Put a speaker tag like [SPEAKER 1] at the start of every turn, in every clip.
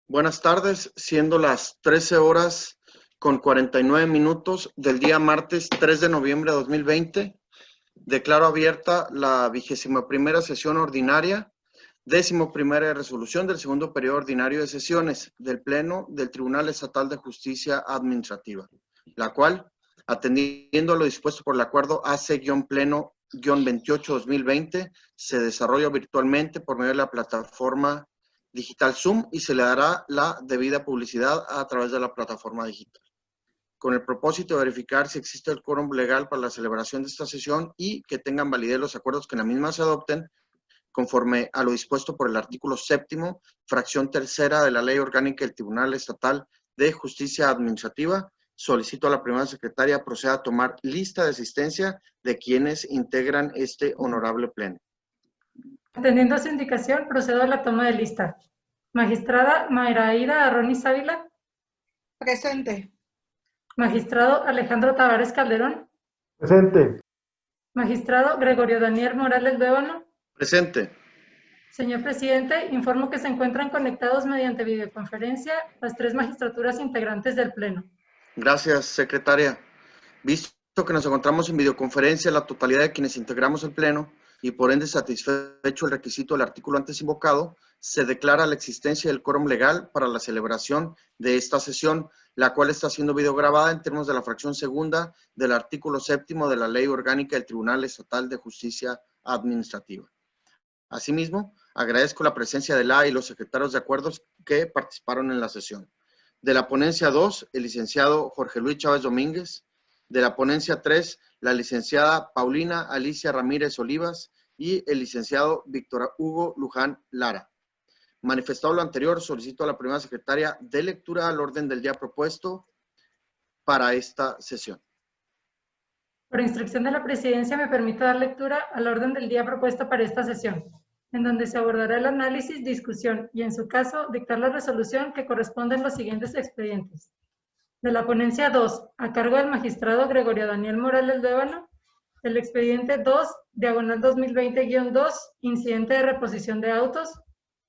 [SPEAKER 1] Buenas tardes, siendo las 13 horas con 49 minutos del día martes 3 de noviembre de 2020, declaro abierta la 21ª sesión ordinaria, 11ª resolución del segundo periodo ordinario de sesiones del Pleno del Tribunal Estatal de Justicia Administrativa, la cual, atendiendo a lo dispuesto por el acuerdo AC-Pleno-28-2020, se desarrolla virtualmente por medio de la plataforma digital Zoom y se le dará la debida publicidad a través de la plataforma digital, con el propósito de verificar si existe el quórum legal para la celebración de esta sesión y que tengan validez los acuerdos que en la misma se adopten conforme a lo dispuesto por el artículo 7º, fracción 3ª de la Ley Orgánica del Tribunal Estatal de Justicia Administrativa. Solicito a la primera secretaria proceda a tomar lista de asistencia de quienes integran este honorable pleno.
[SPEAKER 2] Atendiendo a su indicación, procedo a la toma de lista. Magistrada Mayraida Arronis Ávila.
[SPEAKER 3] Presente.
[SPEAKER 2] Magistrado Alejandro Tavares Calderón.
[SPEAKER 4] Presente.
[SPEAKER 2] Magistrado Gregorio Daniel Morales Bévano.
[SPEAKER 1] Presente.
[SPEAKER 2] Señor presidente, informo que se encuentran conectados mediante videoconferencia las 3 magistraturas integrantes del Pleno.
[SPEAKER 1] Gracias, secretaria. Visto que nos encontramos en videoconferencia la totalidad de quienes integramos el Pleno y por ende satisfecho el requisito del artículo antes invocado, se declara la existencia del quórum legal para la celebración de esta sesión, la cual está siendo videograbada en términos de la fracción segunda del artículo 7º de la Ley Orgánica del Tribunal Estatal de Justicia Administrativa. Asimismo, agradezco la presencia de la y los secretarios de acuerdos que participaron en la sesión. De la ponencia 2, el licenciado Jorge Luis Chávez Domínguez. De la ponencia 3, la licenciada Paulina Alicia Ramírez Olivas y el licenciado Víctor Hugo Luján Lara. Manifestado lo anterior, solicito a la primera secretaria de lectura al orden del día propuesto para esta sesión.
[SPEAKER 2] Por instrucción de la presidencia, me permito dar lectura al orden del día propuesto para esta sesión, en donde se abordará el análisis, discusión y, en su caso, dictar la resolución que corresponde en los siguientes expedientes. De la ponencia 2, a cargo del magistrado Gregorio Daniel Morales Bévano, el expediente 2, diagonal 2020-2, incidente de reposición de autos,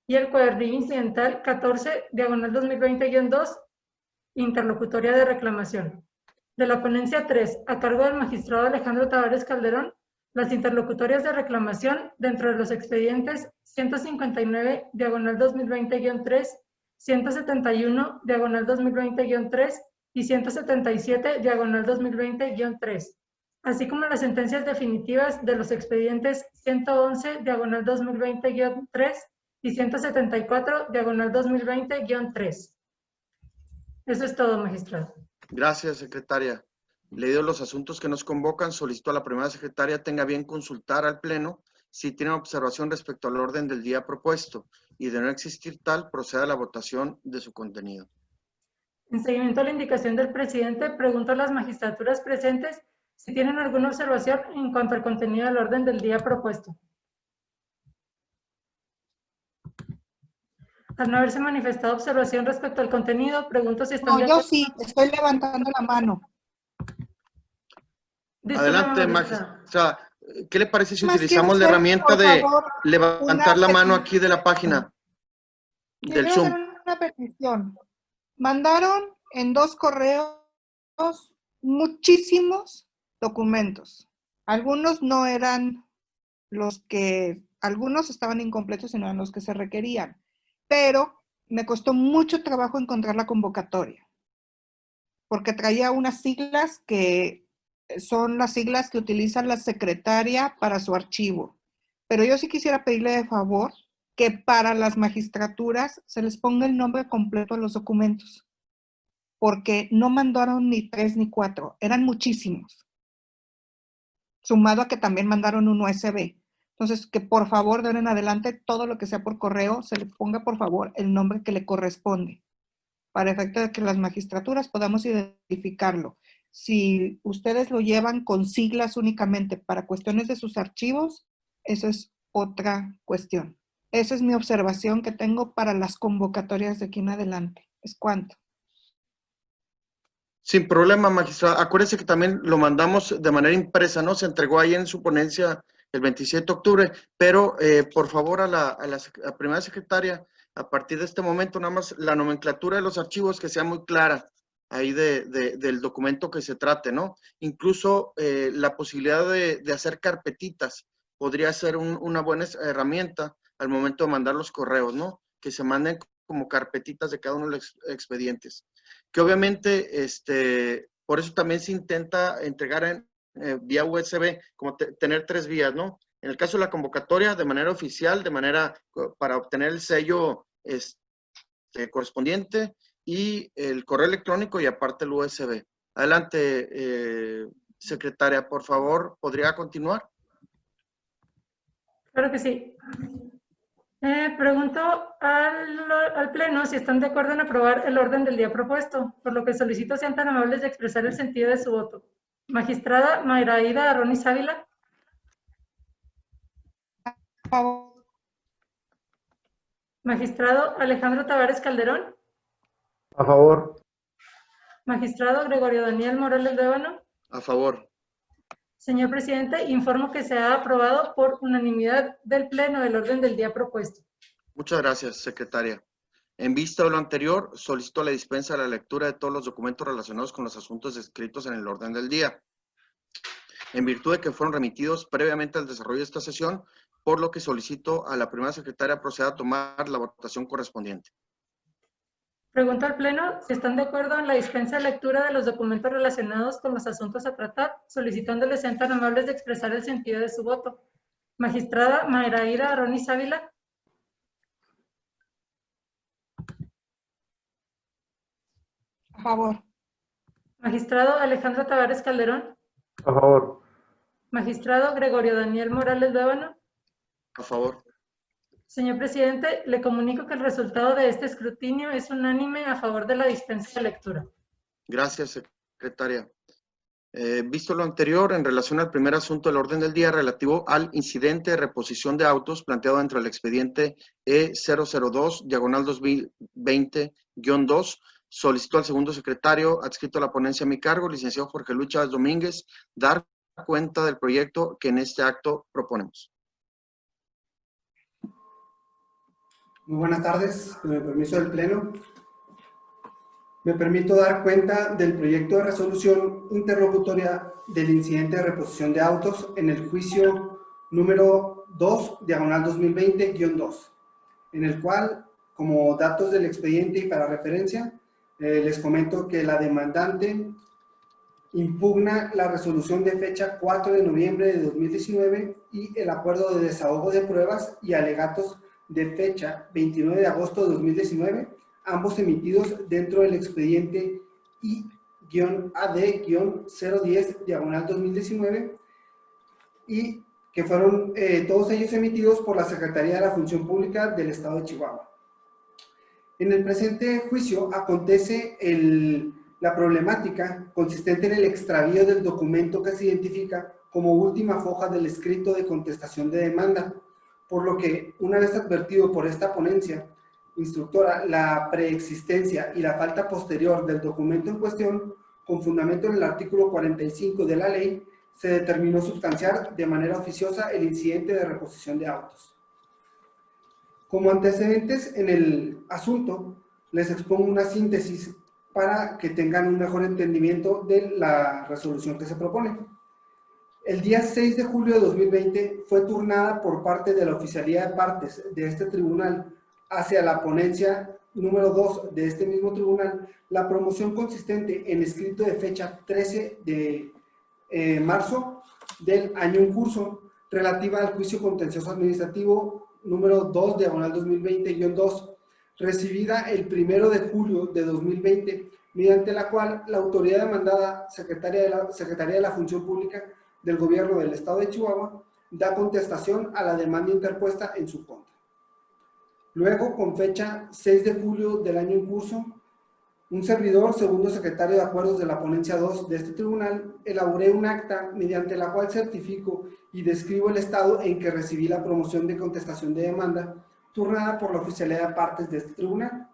[SPEAKER 2] y el cuadernillo incidental 14, diagonal 2020-2, interlocutoria de reclamación. De la ponencia 3, a cargo del magistrado Alejandro Tavares Calderón, las interlocutorias de reclamación dentro de los expedientes 159, diagonal 2020-3, 171, diagonal 2020-3 y 177, diagonal 2020-3, así como las sentencias definitivas de los expedientes 111, diagonal 2020-3 y 174, diagonal 2020-3. Eso es todo, magistrado.
[SPEAKER 1] Gracias, secretaria. Leídos los asuntos que nos convocan, solicito a la primera secretaria tenga bien consultar al Pleno si tienen observación respecto al orden del día propuesto y de no existir tal, proceda a la votación de su contenido.
[SPEAKER 2] En seguimiento a la indicación del presidente, pregunto a las magistraturas presentes si tienen alguna observación en cuanto al contenido del orden del día propuesto. Al no haberse manifestado observación respecto al contenido, pregunto si están de acuerdo.
[SPEAKER 3] Yo sí, estoy levantando la mano.
[SPEAKER 1] Adelante, magistrada. ¿Qué le parece si
[SPEAKER 3] Más
[SPEAKER 1] utilizamos la
[SPEAKER 3] quiero hacer,
[SPEAKER 1] herramienta
[SPEAKER 3] por
[SPEAKER 1] de
[SPEAKER 3] favor,
[SPEAKER 1] levantar la mano aquí de la página del
[SPEAKER 3] Quiero
[SPEAKER 1] Zoom?
[SPEAKER 3] hacer una petición. Mandaron en 2 correos muchísimos documentos. Algunos no eran algunos estaban incompletos y no eran los que se requerían. Pero me costó mucho trabajo encontrar la convocatoria, porque traía unas siglas que son las siglas que utiliza la secretaria para su archivo. Pero yo sí quisiera pedirle de favor que para las magistraturas se les ponga el nombre completo a los documentos, porque no mandaron ni 3 ni 4, eran muchísimos, sumado a que también mandaron un USB. Entonces, que por favor, de ahora en adelante, todo lo que sea por correo, se le ponga por favor el nombre que le corresponde, para efecto de que las magistraturas podamos identificarlo. Si ustedes lo llevan con siglas únicamente para cuestiones de sus archivos, eso es otra cuestión. Esa es mi observación que tengo para las convocatorias de aquí en adelante. ¿Es cuánto?
[SPEAKER 1] Sin problema, magistrada. Acuérdese que también lo mandamos de manera impresa, ¿no? Se entregó ahí en su ponencia el 27 de octubre, pero por favor a la primera secretaria, a partir de este momento, nada más la nomenclatura de los archivos que sea muy clara ahí del documento que se trate, ¿no? Incluso la posibilidad de hacer carpetitas podría ser una buena herramienta al momento de mandar los correos, ¿no? Que se manden como carpetitas de cada uno de los expedientes. Que obviamente, por eso también se intenta entregar en vía USB, como tener 3 vías, ¿no? En el caso de la convocatoria, de manera oficial, para obtener el sello correspondiente, y el correo electrónico y aparte el USB. Adelante, secretaria, por favor, ¿podría continuar?
[SPEAKER 2] Claro que sí. Pregunto al Pleno si están de acuerdo en aprobar el orden del día propuesto, por lo que solicito sean tan amables de expresar el sentido de su voto. Magistrada Mayraída Aronis Ávila.
[SPEAKER 3] A favor.
[SPEAKER 2] Magistrado Alejandro Tavares Calderón.
[SPEAKER 4] A favor.
[SPEAKER 2] Magistrado Gregorio Daniel Morales Líbano.
[SPEAKER 1] A favor.
[SPEAKER 2] Señor presidente, informo que se ha aprobado por unanimidad del Pleno el orden del día propuesto.
[SPEAKER 1] Muchas gracias, secretaria. En vista de lo anterior, solicito la dispensa de la lectura de todos los documentos relacionados con los asuntos descritos en el orden del día, en virtud de que fueron remitidos previamente al desarrollo de esta sesión, por lo que solicito a la primera secretaria proceda a tomar la votación correspondiente.
[SPEAKER 2] Pregunto al Pleno si están de acuerdo en la dispensa de lectura de los documentos relacionados con los asuntos a tratar, solicitándoles sean tan amables de expresar el sentido de su voto. Magistrada Mayraída Aronis Ávila.
[SPEAKER 3] A favor.
[SPEAKER 2] Magistrado Alejandro Tavares Calderón.
[SPEAKER 4] A favor.
[SPEAKER 2] Magistrado Gregorio Daniel Morales Líbano.
[SPEAKER 1] A favor.
[SPEAKER 2] Señor presidente, le comunico que el resultado de este escrutinio es unánime a favor de la dispensa de lectura.
[SPEAKER 1] Gracias, secretaria. Visto lo anterior, en relación al primer asunto del orden del día relativo al incidente de reposición de autos planteado dentro del expediente E002/2020-2, solicito al segundo secretario adscrito a la ponencia a mi cargo, licenciado Jorge Luis Chávez Domínguez, dar cuenta del proyecto que en este acto proponemos.
[SPEAKER 5] Muy buenas tardes, con el permiso del Pleno. Me permito dar cuenta del proyecto de resolución interlocutoria del incidente de reposición de autos en el juicio número 2/2020-2, en el cual, como datos del expediente y para referencia, les comento que la demandante impugna la resolución de fecha 4 de noviembre de 2019 y el acuerdo de desahogo de pruebas y alegatos de fecha 29 de agosto de 2019, ambos emitidos dentro del expediente I-AD-010/2019 y que fueron todos ellos emitidos por la Secretaría de la Función Pública del Estado de Chihuahua. En el presente juicio acontece la problemática consistente en el extravío del documento que se identifica como última foja del escrito de contestación de demanda, por lo que, una vez advertido por esta ponencia instructora la preexistencia y la falta posterior del documento en cuestión, con fundamento en el artículo 45 de la ley, se determinó sustanciar de manera oficiosa el incidente de reposición de autos. Como antecedentes en el asunto, les expongo una síntesis para que tengan un mejor entendimiento de la resolución que se propone. El día 6 de julio de 2020 fue turnada por parte de la Oficialía de Partes de este tribunal hacia la ponencia número 2 de este mismo tribunal la promoción consistente en escrito de fecha 13 de marzo del año en curso relativa al juicio contencioso administrativo número 2/2020-2, recibida el 1 de julio de 2020, mediante la cual la autoridad demandada, Secretaría de la Función Pública del Gobierno del Estado de Chihuahua, da contestación a la demanda interpuesta en su contra. Luego, con fecha 6 de julio del año en curso, un servidor, segundo secretario de Acuerdos de la Ponencia 2 de este tribunal, elaboré un acta mediante la cual certifico y describo el estado en que recibí la promoción de contestación de demanda turnada por la Oficialía de Partes de este tribunal.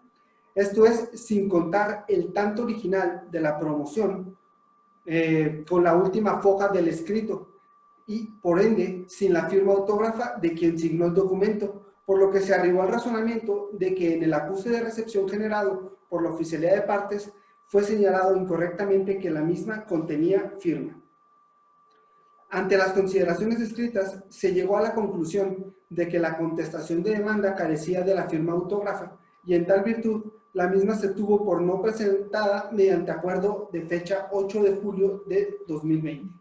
[SPEAKER 5] Esto es, sin contar el tanto original de la promoción con la última foja del escrito y, por ende, sin la firma autógrafa de quien signó el documento, por lo que se arribó al razonamiento de que en el acuse de recepción generado por la oficialidad de partes fue señalado incorrectamente que la misma contenía firma. Ante las consideraciones escritas, se llegó a la conclusión de que la contestación de demanda carecía de la firma autógrafa y en tal virtud, la misma se tuvo por no presentada mediante acuerdo de fecha 8 de julio de 2020.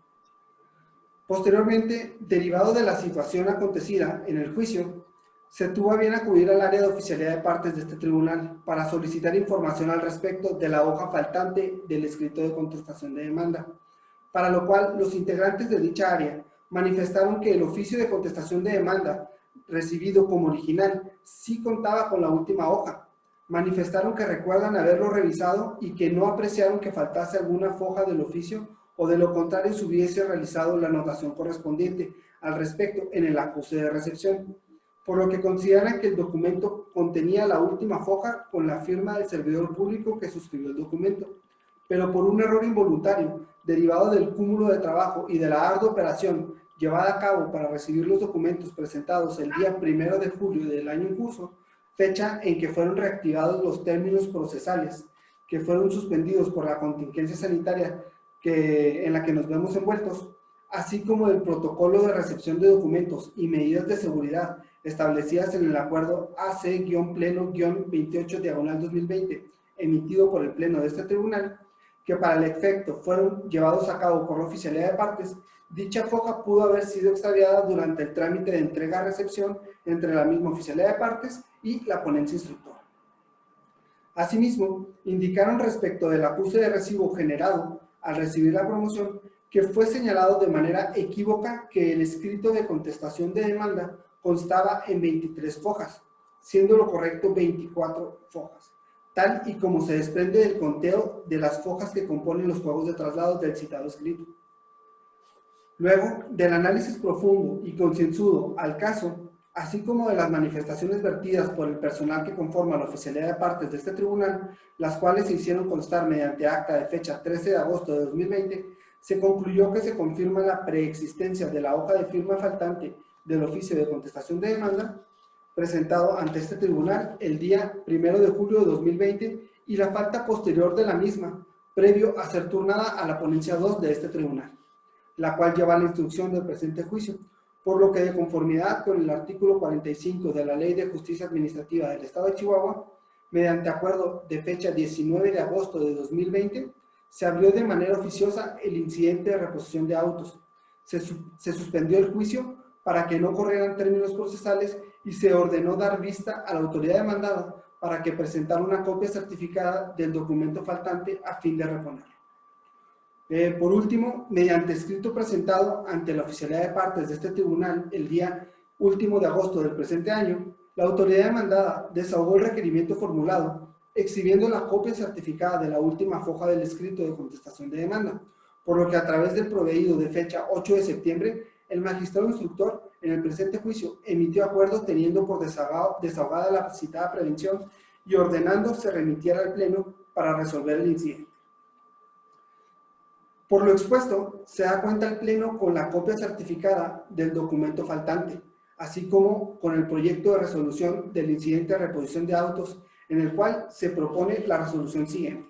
[SPEAKER 5] Posteriormente, derivado de la situación acontecida en el juicio, se tuvo a bien acudir al área de oficialidad de partes de este tribunal para solicitar información al respecto de la hoja faltante del escrito de contestación de demanda, para lo cual los integrantes de dicha área manifestaron que el oficio de contestación de demanda recibido como original sí contaba con la última hoja. Manifestaron que recuerdan haberlo revisado y que no apreciaron que faltase alguna foja del oficio o de lo contrario se hubiese realizado la anotación correspondiente al respecto en el acuse de recepción, por lo que consideran que el documento contenía la última foja con la firma del servidor público que suscribió el documento, pero por un error involuntario derivado del cúmulo de trabajo y de la ardua operación llevada a cabo para recibir los documentos presentados el día 1 de julio del año en curso, fecha en que fueron reactivados los términos procesales que fueron suspendidos por la contingencia sanitaria en la que nos vemos envueltos, así como el protocolo de recepción de documentos y medidas de seguridad establecidas en el acuerdo AC-Pleno-28/2020, emitido por el Pleno de este tribunal, que para el efecto fueron llevados a cabo por la oficialidad de partes, dicha foja pudo haber sido extraviada durante el trámite de entrega-recepción entre la misma oficialidad de partes y la ponencia instructora. Asimismo, indicaron respecto del acuse de recibo generado al recibir la promoción que fue señalado de manera equívoca que el escrito de contestación de demanda constaba en 23 fojas, siendo lo correcto 24 fojas, tal y como se desprende del conteo de las fojas que componen los juegos de traslado del citado escrito. Luego del análisis profundo y concienzudo al caso, así como de las manifestaciones vertidas por el personal que conforma la oficialidad de partes de este tribunal, las cuales se hicieron constar mediante acta de fecha 13 de agosto de 2020, se concluyó que se confirma la preexistencia de la hoja de firma faltante del oficio de contestación de demanda presentado ante este tribunal el día 1 de julio de 2020 y la falta posterior de la misma, previo a ser turnada a la ponencia 2 de este tribunal, la cual lleva la instrucción del presente juicio, por lo que de conformidad con el artículo 45 de la Ley de Justicia Administrativa del Estado de Chihuahua, mediante acuerdo de fecha 19 de agosto de 2020, se abrió de manera oficiosa el incidente de reposición de autos. Se suspendió el juicio para que no corrieran términos procesales y se ordenó dar vista a la autoridad demandada para que presentara una copia certificada del documento faltante a fin de reponerlo. Por último, mediante escrito presentado ante la oficialidad de partes de este tribunal el día último de agosto del presente año, la autoridad demandada desahogó el requerimiento formulado, exhibiendo la copia certificada de la última foja del escrito de contestación de demanda, por lo que a través del proveído de fecha 8 de septiembre, el magistrado instructor en el presente juicio emitió acuerdo teniendo por desahogada la citada prevención y ordenando se remitiera al Pleno para resolver el incidente. Por lo expuesto, se da cuenta el Pleno con la copia certificada del documento faltante, así como con el proyecto de resolución del incidente de reposición de autos, en el cual se propone la resolución siguiente.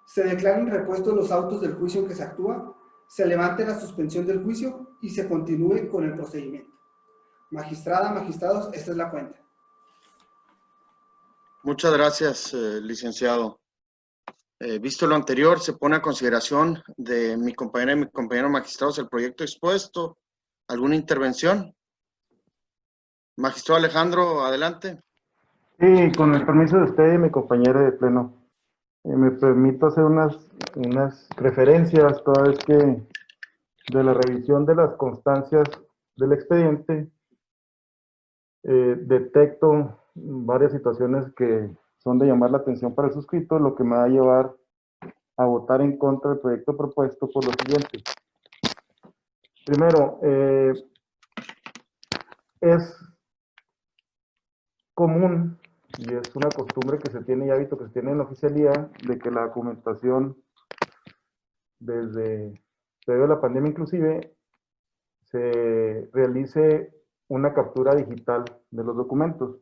[SPEAKER 5] Se declaren repuestos los autos del juicio en que se actúa, se levante la suspensión del juicio y se continúe con el procedimiento. Magistrada, magistrados, esta es la cuenta.
[SPEAKER 1] Muchas gracias, licenciado. Visto lo anterior, se pone a consideración de mi compañera y mi compañero magistrados el proyecto expuesto. ¿Alguna intervención? Magistrado Alejandro, adelante.
[SPEAKER 4] Sí, con el permiso de usted y mi compañera de pleno, me permito hacer unas referencias toda vez que de la revisión de las constancias del expediente detecto varias situaciones que son de llamar la atención para el suscrito, lo que me va a llevar a votar en contra del proyecto propuesto por lo siguiente. Primero, es común y es una costumbre que se tiene y hábito que se tiene en la oficialía de que la documentación desde previo a la pandemia inclusive se realice una captura digital de los documentos,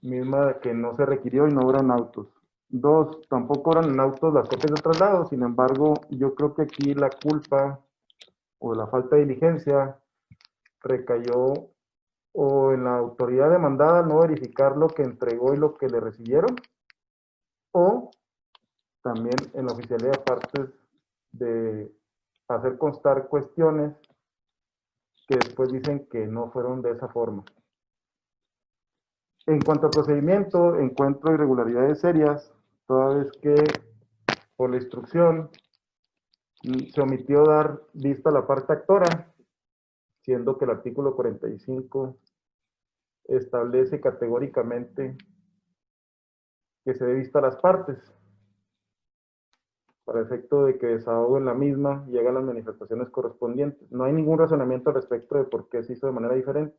[SPEAKER 4] misma que no se requirió y no eran autos. 2, tampoco eran en autos las copias de traslado, sin embargo, yo creo que aquí la culpa o la falta de diligencia recayó o en la autoridad demandada no verificar lo que entregó y lo que le recibieron, o también en la oficialía de partes de hacer constar cuestiones que después dicen que no fueron de esa forma. En cuanto al procedimiento, encuentro irregularidades serias, toda vez que por la instrucción se omitió dar vista a la parte actora, siendo que el artículo 45 establece categóricamente que se dé vista a las partes, para efecto de que desahoguen la misma y hagan las manifestaciones correspondientes. No hay ningún razonamiento al respecto de por qué se hizo de manera diferente.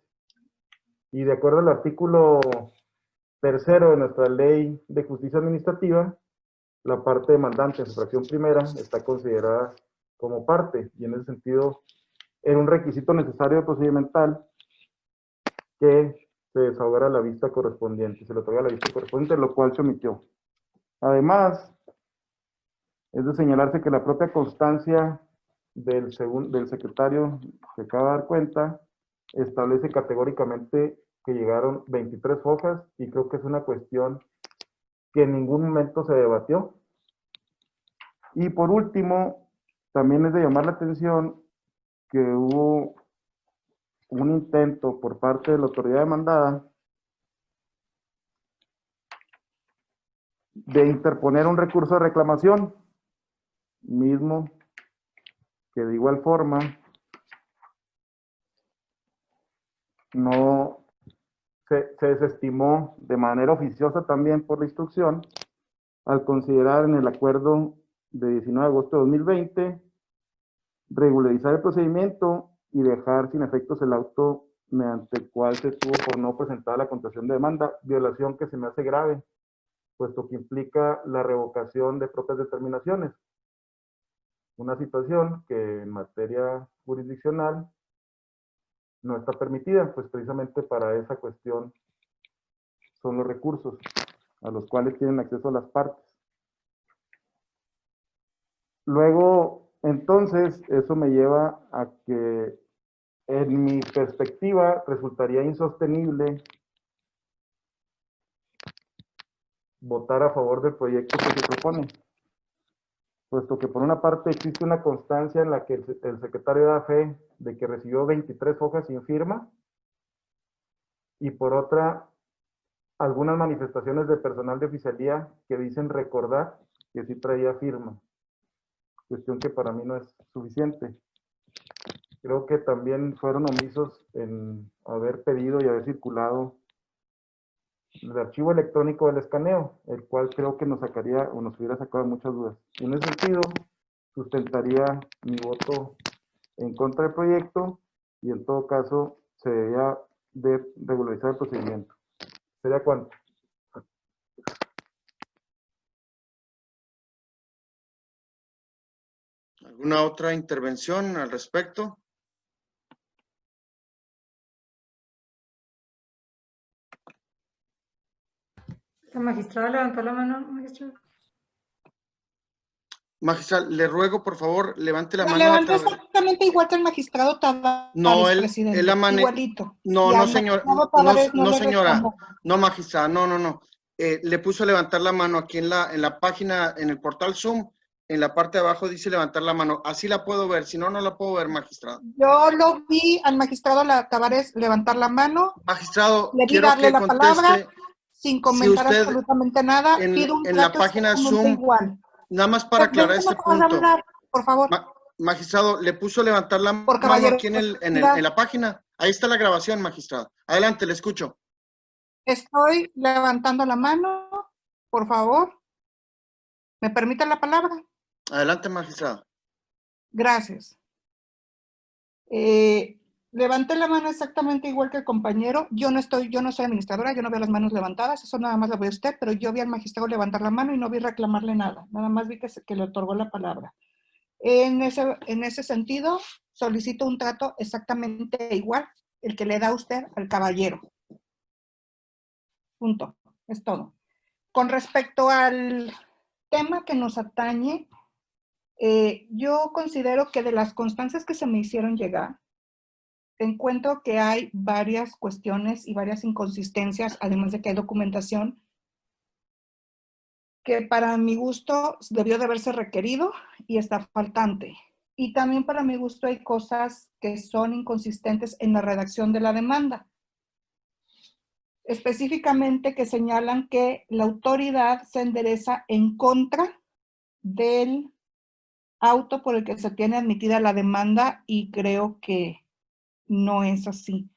[SPEAKER 4] Y de acuerdo al artículo 3º de nuestra Ley de Justicia Administrativa, la parte demandante en su fracción primera está considerada como parte, y en ese sentido, era un requisito necesario procedimental que se desahogara la vista correspondiente, se le otorga la vista correspondiente, lo cual se omitió. Además, es de señalarse que la propia constancia del secretario, que acaba de dar cuenta, establece categóricamente que llegaron 23 hojas, y creo que es una cuestión que en ningún momento se debatió. Y por último, también es de llamar la atención que hubo un intento por parte de la autoridad demandada de interponer un recurso de reclamación, mismo que de igual forma no se desestimó de manera oficiosa también por la instrucción, al considerar en el acuerdo de 19 de agosto de 2020 regularizar el procedimiento y dejar sin efectos el auto mediante el cual se tuvo por no presentar la constatación de demanda, violación que se me hace grave, puesto que implica la revocación de propias determinaciones. Una situación que en materia jurisdiccional no está permitida, pues precisamente para esa cuestión son los recursos a los cuales tienen acceso las partes. Luego, entonces, eso me lleva a que, en mi perspectiva, resultaría insostenible votar a favor del proyecto que se propone, puesto que por una parte existe una constancia en la que el secretario da fe de que recibió 23 hojas sin firma, y por otra, algunas manifestaciones de personal de oficialía que dicen recordar que sí traía firma, cuestión que para mí no es suficiente. Creo que también fueron omisos en haber pedido y haber circulado el archivo electrónico del escaneo, el cual creo que nos sacaría o nos hubiera sacado muchas dudas. Y en ese sentido, sustentaría mi voto en contra del proyecto, y en todo caso se debería de regularizar el procedimiento. ¿Sería cuánto?
[SPEAKER 1] ¿Alguna otra intervención al respecto?
[SPEAKER 2] La magistrada levantó la mano, magistrada.
[SPEAKER 1] Magistrada, le ruego, por favor, levante la
[SPEAKER 3] La
[SPEAKER 1] mano.
[SPEAKER 3] levantó exactamente igual que el magistrado Tavares,
[SPEAKER 1] No,
[SPEAKER 3] presidente, igualito.
[SPEAKER 1] No,
[SPEAKER 3] Y
[SPEAKER 1] no,
[SPEAKER 3] al
[SPEAKER 1] señor,
[SPEAKER 3] magistrado Tavares no
[SPEAKER 1] no,
[SPEAKER 3] le
[SPEAKER 1] señora,
[SPEAKER 3] reclamó.
[SPEAKER 1] no, magistrada, no. Le puso levantar la mano aquí en la página, en el portal Zoom, en la parte de abajo dice levantar la mano. Así la puedo ver, si no, no la puedo ver, magistrado.
[SPEAKER 3] Yo lo vi al magistrado Tavares levantar la mano,
[SPEAKER 1] Magistrado,
[SPEAKER 3] le vi
[SPEAKER 1] quiero
[SPEAKER 3] darle
[SPEAKER 1] que
[SPEAKER 3] la palabra
[SPEAKER 1] conteste.
[SPEAKER 3] sin comentar
[SPEAKER 1] usted
[SPEAKER 3] absolutamente nada. Pido un
[SPEAKER 1] en la
[SPEAKER 3] trato
[SPEAKER 1] página
[SPEAKER 3] exactamente
[SPEAKER 1] Zoom,
[SPEAKER 3] igual.
[SPEAKER 1] nada más para aclarar
[SPEAKER 3] Déjeme
[SPEAKER 1] este
[SPEAKER 3] acabar de
[SPEAKER 1] punto.
[SPEAKER 3] hablar, por favor.
[SPEAKER 1] Magistrado, le puso levantar la
[SPEAKER 3] Por
[SPEAKER 1] mano aquí en
[SPEAKER 3] caballerosidad.
[SPEAKER 1] la página. Ahí está la grabación, magistrado. Adelante, le escucho.
[SPEAKER 3] Estoy levantando la mano, por favor. ¿Me permite la palabra?
[SPEAKER 1] Adelante, magistrado.
[SPEAKER 3] Gracias. Levanté la mano exactamente igual que el compañero. Yo no soy administradora, yo no veo las manos levantadas, eso nada más lo ve usted, pero yo vi al magistrado levantar la mano y no vi reclamarle nada. Nada más vi que le otorgó la palabra. En ese sentido, solicito un trato exactamente igual el que le da usted al caballero. Punto. Es todo. Con respecto al tema que nos atañe, yo considero que de las constancias que se me hicieron llegar, encuentro que hay varias cuestiones y varias inconsistencias, además de que hay documentación que para mi gusto debió de haberse requerido y está faltante. Y también para mi gusto hay cosas que son inconsistentes en la redacción de la demanda. Específicamente que señalan que la autoridad se endereza en contra del auto por el que se tiene admitida la demanda y creo que no es así.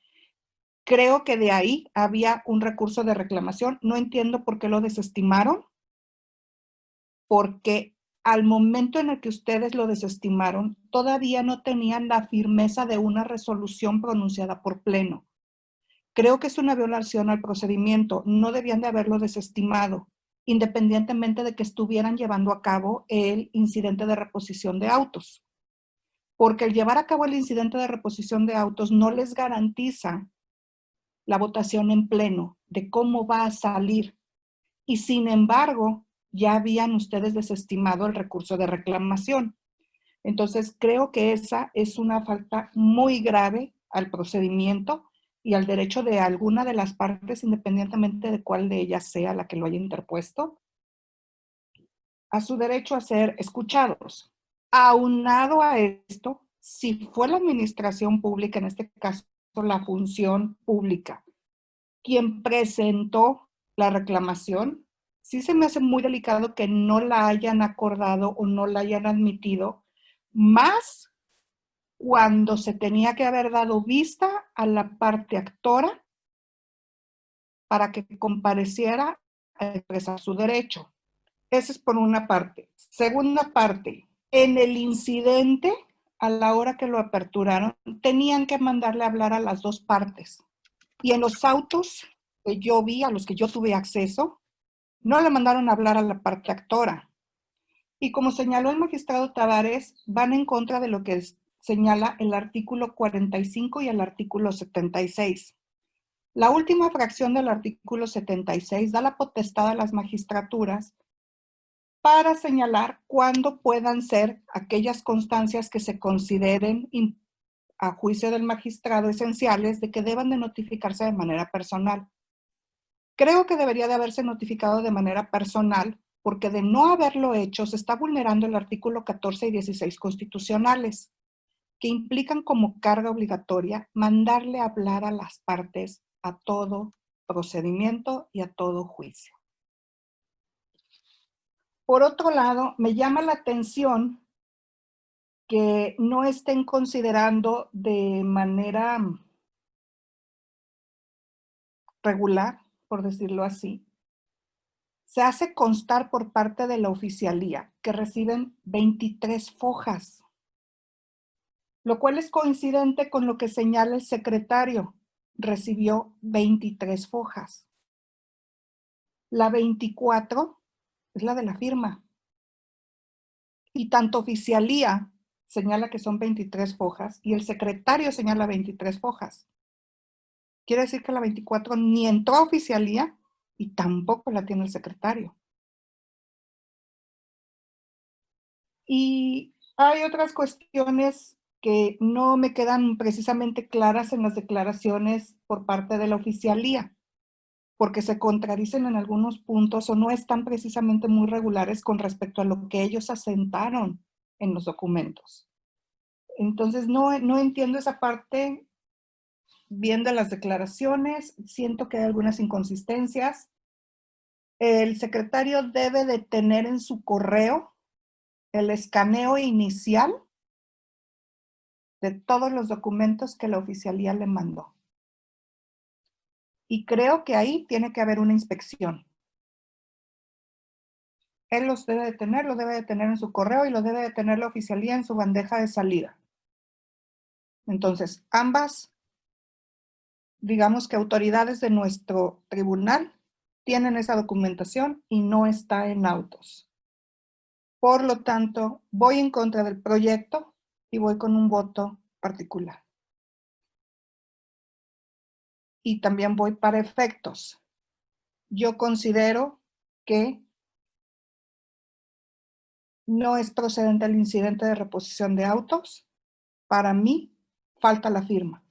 [SPEAKER 3] Creo que de ahí había un recurso de reclamación. No entiendo por qué lo desestimaron, porque al momento en el que ustedes lo desestimaron, todavía no tenían la firmeza de una resolución pronunciada por pleno. Creo que es una violación al procedimiento. No debían de haberlo desestimado, independientemente de que estuvieran llevando a cabo el incidente de reposición de autos. Porque el llevar a cabo el incidente de reposición de autos no les garantiza la votación en pleno de cómo va a salir. Y sin embargo, ya habían ustedes desestimado el recurso de reclamación. Entonces, creo que esa es una falta muy grave al procedimiento y al derecho de alguna de las partes, independientemente de cuál de ellas sea la que lo haya interpuesto, a su derecho a ser escuchados. Aunado a esto, si fue la administración pública, en este caso la función pública, quien presentó la reclamación, sí se me hace muy delicado que no la hayan acordado o no la hayan admitido, más cuando se tenía que haber dado vista a la parte actora para que compareciera a expresar su derecho. Esa es por una parte. Segunda parte, en el incidente, a la hora que lo aperturaron, tenían que mandarle a hablar a las dos partes. Y en los autos que yo vi, a los que yo tuve acceso, no le mandaron a hablar a la parte actora. Y como señaló el magistrado Tavares, van en contra de lo que señala el artículo 45 y el artículo 76. La última fracción del artículo 76 da la potestad a las magistraturas para señalar cuándo puedan ser aquellas constancias que se consideren a juicio del magistrado esenciales de que deban de notificarse de manera personal. Creo que debería de haberse notificado de manera personal porque de no haberlo hecho se está vulnerando el artículo 14 y 16 constitucionales, que implican como carga obligatoria mandarle a hablar a las partes a todo procedimiento y a todo juicio. Por otro lado, me llama la atención que no estén considerando de manera regular, por decirlo así, se hace constar por parte de la oficialía que reciben 23 fojas, lo cual es coincidente con lo que señala el secretario. Recibió 23 fojas. La 24 es la de la firma. Y tanto oficialía señala que son 23 fojas y el secretario señala 23 fojas. Quiere decir que la 24 ni entró a oficialía y tampoco la tiene el secretario. Y hay otras cuestiones que no me quedan precisamente claras en las declaraciones por parte de la oficialía, porque se contradicen en algunos puntos o no están precisamente muy regulares con respecto a lo que ellos asentaron en los documentos. Entonces no entiendo esa parte bien de las declaraciones, siento que hay algunas inconsistencias. El secretario debe de tener en su correo el escaneo inicial de todos los documentos que la oficialía le mandó. Y creo que ahí tiene que haber una inspección. Él los debe de tener, lo debe de tener en su correo y lo debe de tener la oficialía en su bandeja de salida. Entonces, ambas, digamos que autoridades de nuestro tribunal tienen esa documentación y no está en autos. Por lo tanto, voy en contra del proyecto y voy con un voto particular. y también voy para efectos. Yo considero que no es procedente el incidente de reposición de autos. Para mí, falta la firma.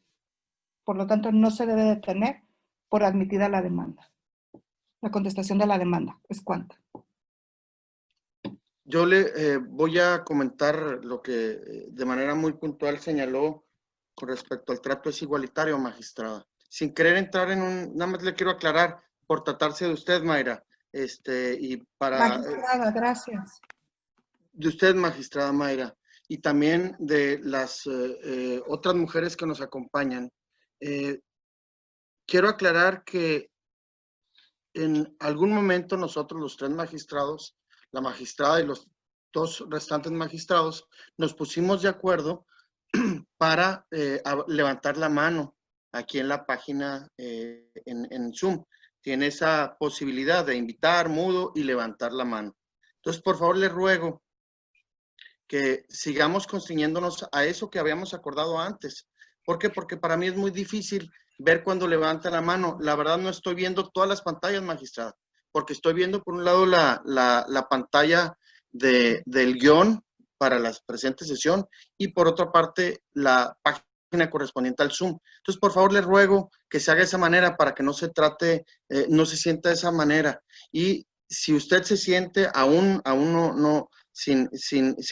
[SPEAKER 3] Por lo tanto, no se debe detener por admitida la demanda. La contestación de la demanda es cuánta.
[SPEAKER 1] Yo le voy a comentar lo que de manera muy puntual señaló con respecto al trato es igualitario, magistrada. Sin querer entrar en un, nada más le quiero aclarar, por tratarse de usted, Mayra, y para...
[SPEAKER 3] Magistrada, gracias.
[SPEAKER 1] De usted, magistrada Mayra, y también de las otras mujeres que nos acompañan. Quiero aclarar que en algún momento nosotros, los 3 magistrados, la magistrada y los 2 restantes magistrados, nos pusimos de acuerdo para levantar la mano aquí en la página en Zoom. Tiene esa posibilidad de invitar, mudo y levantar la mano. Entonces, por favor, les ruego que sigamos constriñéndonos a eso que habíamos acordado antes. ¿Por qué? Porque para mí es muy difícil ver cuando levanta la mano. La verdad no estoy viendo todas las pantallas, magistrada, porque estoy viendo por un lado la pantalla del guión para la presente sesión y por otra parte la página correspondiente al Zoom. Entonces, por favor, les ruego que se haga de esa manera para que no se trate, no se sienta de esa manera. Y si usted se siente aún no sin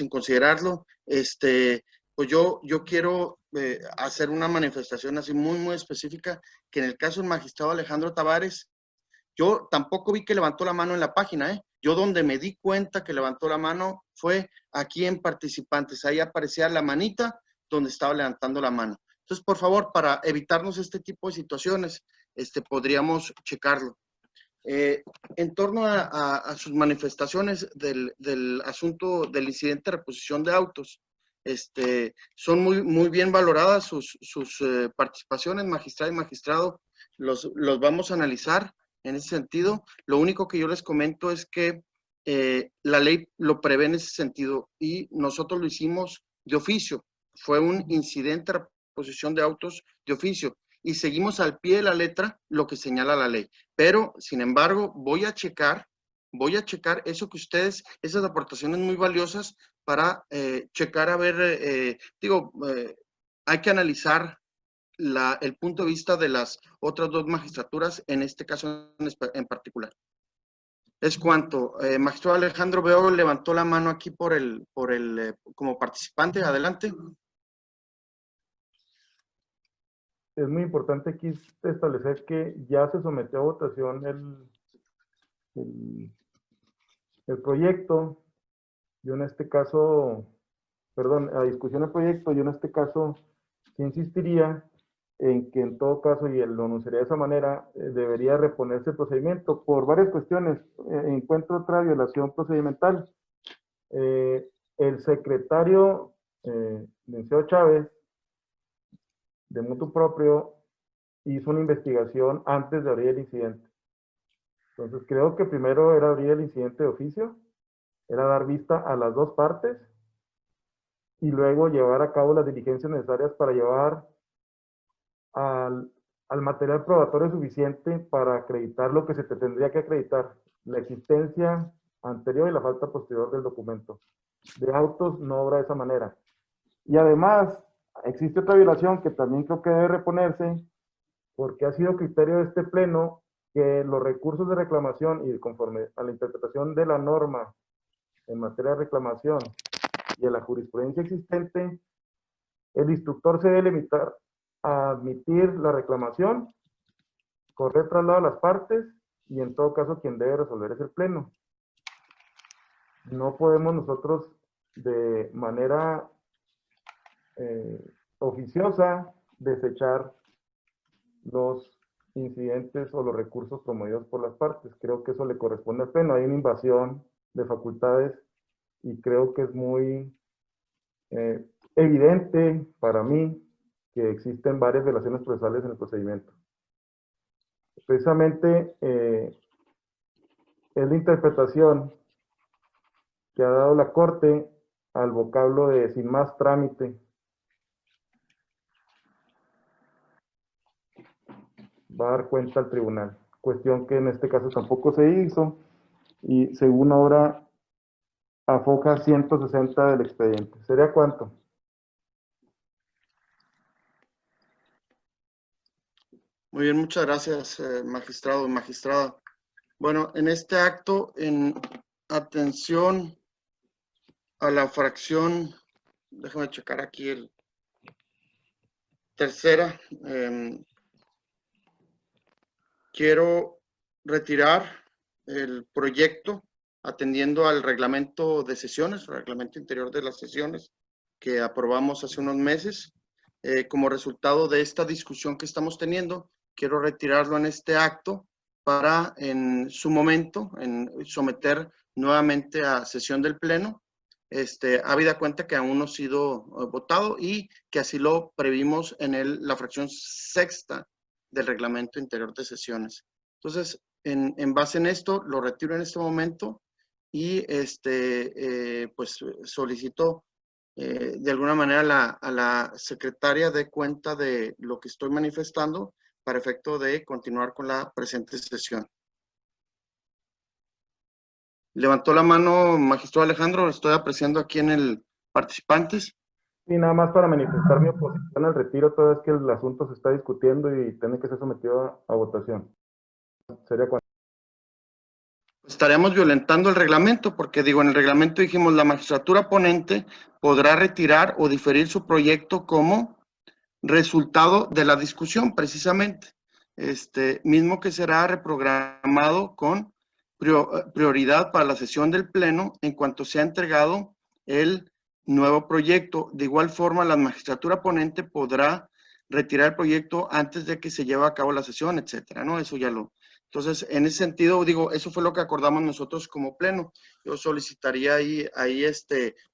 [SPEAKER 1] considerarlo, pues yo quiero hacer una manifestación así muy específica, que en el caso del magistrado Alejandro Tavares, yo tampoco vi que levantó la mano en la página, Yo donde me di cuenta que levantó la mano fue aquí en participantes, ahí aparecía la manita donde estaba levantando la mano. Entonces, por favor, para evitarnos este tipo de situaciones, podríamos checarlo. En torno a sus manifestaciones del asunto del incidente de reposición de autos, son muy bien valoradas sus participaciones, magistrada y magistrado, los vamos a analizar en ese sentido. Lo único que yo les comento es que la ley lo prevé en ese sentido y nosotros lo hicimos de oficio. Fue un incidente de reposición de autos de oficio y seguimos al pie de la letra lo que señala la ley. Pero, sin embargo, voy a checar eso que ustedes, esas aportaciones muy valiosas para checar a ver, hay que analizar el punto de vista de las otras 2 magistraturas, en este caso en particular. Es cuanto. Magistrado Alejandro, veo levantó la mano aquí como participante. Adelante.
[SPEAKER 4] Es muy importante aquí establecer que ya se sometió a votación el proyecto. Yo en este caso, perdón, a discusión el proyecto, yo en este caso sí insistiría en que en todo caso, y lo anunciaría de esa manera, debería reponerse el procedimiento por varias cuestiones. Encuentro otra violación procedimental. El secretario, licenciado Chávez, de mutuo propio, hizo una investigación antes de abrir el incidente. Entonces creo que primero era abrir el incidente de oficio, era dar vista a las 2 partes y luego llevar a cabo las diligencias necesarias para llevar al material probatorio suficiente para acreditar lo que se tendría que acreditar, la existencia anterior y la falta posterior del documento. De autos no obra de esa manera. Y además, existe otra violación que también creo que debe reponerse, porque ha sido criterio de este pleno que los recursos de reclamación y conforme a la interpretación de la norma en materia de reclamación y de la jurisprudencia existente, el instructor se debe limitar a admitir la reclamación, correr traslado a las partes y en todo caso quien debe resolver es el pleno. No podemos nosotros de manera oficiosa desechar los incidentes o los recursos promovidos por las partes. Creo que eso le corresponde al pleno. Hay una invasión de facultades y creo que es muy evidente para mí que existen varias violaciones procesales en el procedimiento. Precisamente es la interpretación que ha dado la Corte al vocablo de sin más trámite. va a dar cuenta al tribunal. Cuestión que en este caso tampoco se hizo y según ahora afoca 160 del expediente. ¿Sería cuánto?
[SPEAKER 1] Muy bien, muchas gracias, magistrado, magistrada. Bueno, en este acto, en atención a la fracción, déjame checar aquí el tercera, quiero retirar el proyecto atendiendo al reglamento de sesiones, reglamento interior de las sesiones que aprobamos hace unos meses. Como resultado de esta discusión que estamos teniendo, quiero retirarlo en este acto para en su momento someter nuevamente a sesión del Pleno, habida cuenta que aún no ha sido votado y que así lo previmos en la fracción sexta del reglamento interior de sesiones. Entonces, en base en esto, lo retiro en este momento y pues solicito de alguna manera a la secretaria dé cuenta de lo que estoy manifestando para efecto de continuar con la presente sesión. Levantó la mano magistrado Alejandro, lo estoy apreciando aquí en el participantes.
[SPEAKER 4] Y nada más para manifestar mi oposición al retiro, toda vez que el asunto se está discutiendo y tiene que ser sometido a votación. ¿Sería cuánto?
[SPEAKER 1] Estaríamos violentando el reglamento porque digo, en el reglamento dijimos la magistratura ponente podrá retirar o diferir su proyecto como resultado de la discusión precisamente, mismo que será reprogramado con prioridad para la sesión del Pleno en cuanto sea entregado el nuevo proyecto. De igual forma, la magistratura ponente podrá retirar el proyecto antes de que se lleve a cabo la sesión, etcétera, ¿no? Eso ya lo... Entonces, en ese sentido, digo, eso fue lo que acordamos nosotros como Pleno. Yo solicitaría ahí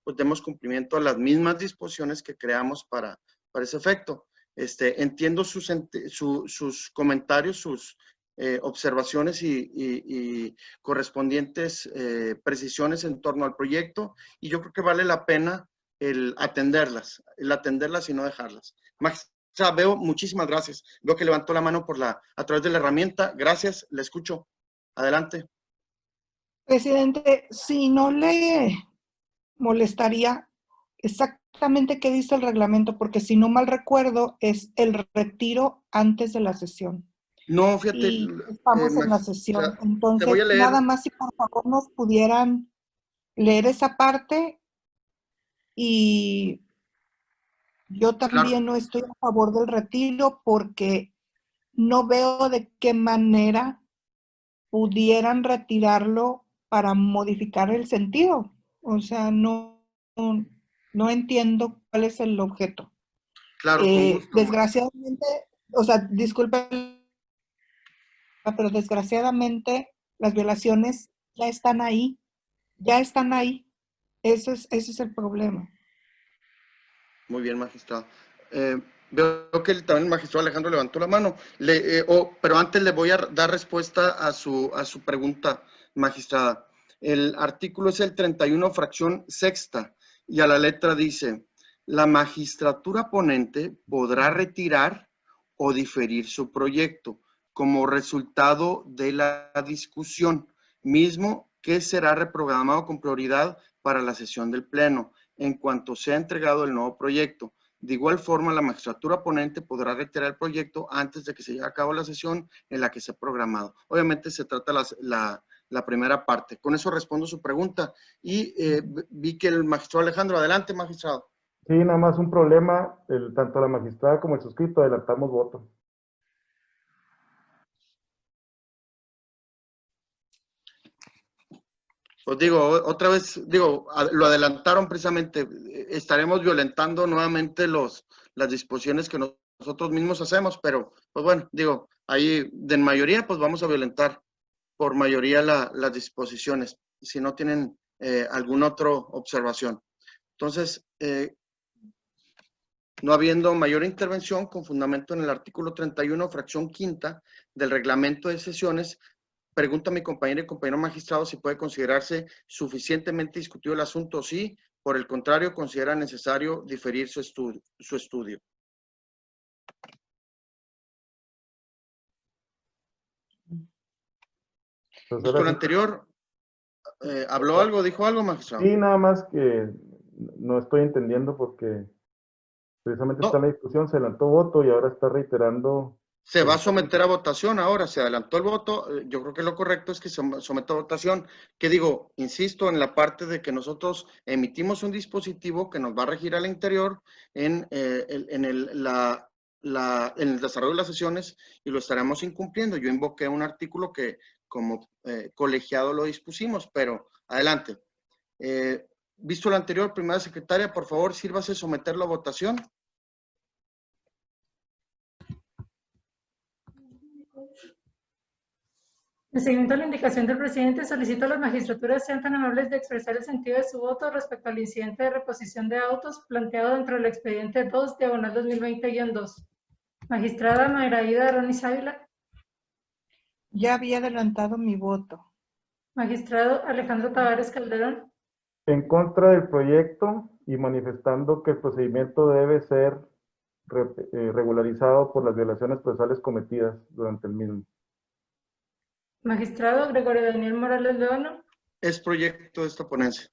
[SPEAKER 1] pues demos cumplimiento a las mismas disposiciones que creamos para ese efecto. Entiendo sus comentarios, sus observaciones y correspondientes precisiones en torno al proyecto, y yo creo que vale la pena el atenderlas y no dejarlas. Veo, muchísimas gracias. Veo que levantó la mano a través de la herramienta. Gracias, le escucho. Adelante.
[SPEAKER 3] Presidente, si no le molestaría exactamente qué dice el reglamento, porque si no mal recuerdo, es el retiro antes de la sesión.
[SPEAKER 1] No, fíjate.
[SPEAKER 3] Y estamos en la sesión.
[SPEAKER 1] O sea,
[SPEAKER 3] entonces,
[SPEAKER 1] te voy a leer.
[SPEAKER 3] nada más si por favor nos pudieran leer esa parte. Y yo también
[SPEAKER 1] Claro.
[SPEAKER 3] no estoy a favor del retiro porque no veo de qué manera pudieran retirarlo para modificar el sentido. O sea, no entiendo cuál es el objeto.
[SPEAKER 1] Claro, con gusto.
[SPEAKER 3] Desgraciadamente, o sea, disculpen, pero desgraciadamente las violaciones ya están ahí. Ese es el problema.
[SPEAKER 1] Muy bien, magistrado. Veo que también el magistrado Alejandro levantó la mano, pero antes le voy a dar respuesta a su pregunta, magistrada. El artículo es el 31, fracción sexta, y a la letra dice, la magistratura ponente podrá retirar o diferir su proyecto como resultado de la discusión, mismo que será reprogramado con prioridad para la sesión del Pleno en cuanto sea entregado el nuevo proyecto. De igual forma, la magistratura ponente podrá retirar el proyecto antes de que se lleve a cabo la sesión en la que se ha programado. Obviamente se trata la primera parte. Con eso respondo su pregunta. Y vi que el magistrado Alejandro, adelante, magistrado.
[SPEAKER 4] Sí, nada más un problema, tanto la magistrada como el suscrito adelantamos voto.
[SPEAKER 1] Pues digo, otra vez, digo, lo adelantaron precisamente, estaremos violentando nuevamente las disposiciones que nosotros mismos hacemos, pero pues bueno, digo, ahí de mayoría pues vamos a violentar por mayoría las disposiciones, si no tienen alguna otra observación. Entonces, no habiendo mayor intervención, con fundamento en el artículo 31, fracción quinta del reglamento de sesiones, pregunta a mi compañera y compañero magistrado si puede considerarse suficientemente discutido el asunto o si, por el contrario, considera necesario diferir su estudio.
[SPEAKER 4] Pues
[SPEAKER 1] Visto
[SPEAKER 4] ahora
[SPEAKER 1] lo
[SPEAKER 4] sí,
[SPEAKER 1] anterior, ¿habló algo, dijo algo, magistrado?
[SPEAKER 4] sí, nada más que no estoy entendiendo porque precisamente está en
[SPEAKER 1] No,
[SPEAKER 4] la discusión, se adelantó voto y ahora está reiterando.
[SPEAKER 1] se
[SPEAKER 4] Pues,
[SPEAKER 1] va a someter a votación ahora, se adelantó el voto. Yo creo que lo correcto es que se someta a votación. Que digo, insisto en la parte de que nosotros emitimos un dispositivo que nos va a regir al interior en el desarrollo de las sesiones y lo estaremos incumpliendo. Yo invoqué un artículo que como colegiado lo dispusimos, pero adelante. Visto lo anterior, primera secretaria, por favor, sírvase someterlo a votación.
[SPEAKER 2] En seguimiento a la indicación del presidente, solicito a las magistraturas sean tan amables de expresar el sentido de su voto respecto al incidente de reposición de autos planteado dentro del expediente 2, diagonal 2020-2. Magistrada Mayraída Ronis Ávila.
[SPEAKER 3] Ya había adelantado mi voto.
[SPEAKER 2] Magistrado Alejandro Tavares Calderón.
[SPEAKER 4] En contra del proyecto y manifestando que el procedimiento debe ser regularizado por las violaciones procesales cometidas durante el mismo.
[SPEAKER 2] Magistrado Gregorio Daniel Morales Leono.
[SPEAKER 1] Es proyecto de esta ponencia.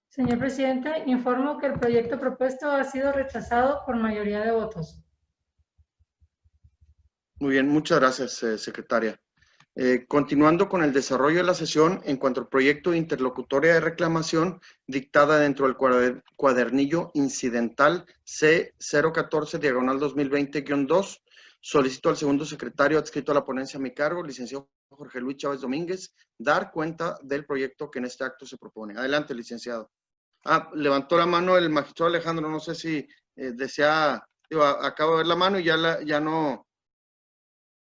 [SPEAKER 2] Señor presidente, informo que el proyecto propuesto ha sido rechazado por mayoría de votos.
[SPEAKER 1] Muy bien, muchas gracias, secretaria. Continuando con el desarrollo de la sesión, en cuanto al proyecto de interlocutoria de reclamación dictada dentro del cuadernillo incidental C014, diagonal 2020-2, solicito al segundo secretario adscrito a la ponencia a mi cargo, licenciado Jorge Luis Chávez Domínguez, dar cuenta del proyecto que en este acto se propone. Adelante, licenciado. Levantó la mano el magistrado Alejandro, no sé si desea, acabo de ver la mano y ya no,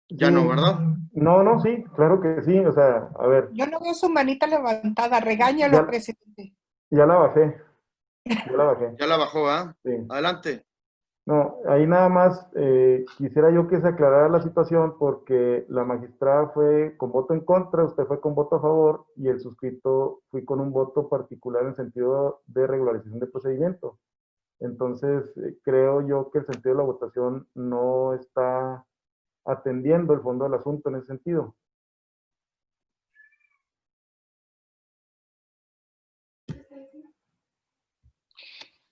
[SPEAKER 1] ¿verdad?
[SPEAKER 4] No, no, sí, claro que sí, o sea, a ver,
[SPEAKER 3] Yo no veo su manita levantada. Regáñalo,
[SPEAKER 4] ya,
[SPEAKER 3] presidente.
[SPEAKER 4] ya la bajé, ya la bajé,
[SPEAKER 1] Ya la bajó, ¿ah?
[SPEAKER 4] sí.
[SPEAKER 1] Adelante.
[SPEAKER 4] No, ahí nada más quisiera yo que se aclarara la situación porque la magistrada fue con voto en contra, usted fue con voto a favor y el suscrito fui con un voto particular en sentido de regularización de procedimiento. Entonces, creo yo que el sentido de la votación no está atendiendo el fondo del asunto en ese sentido.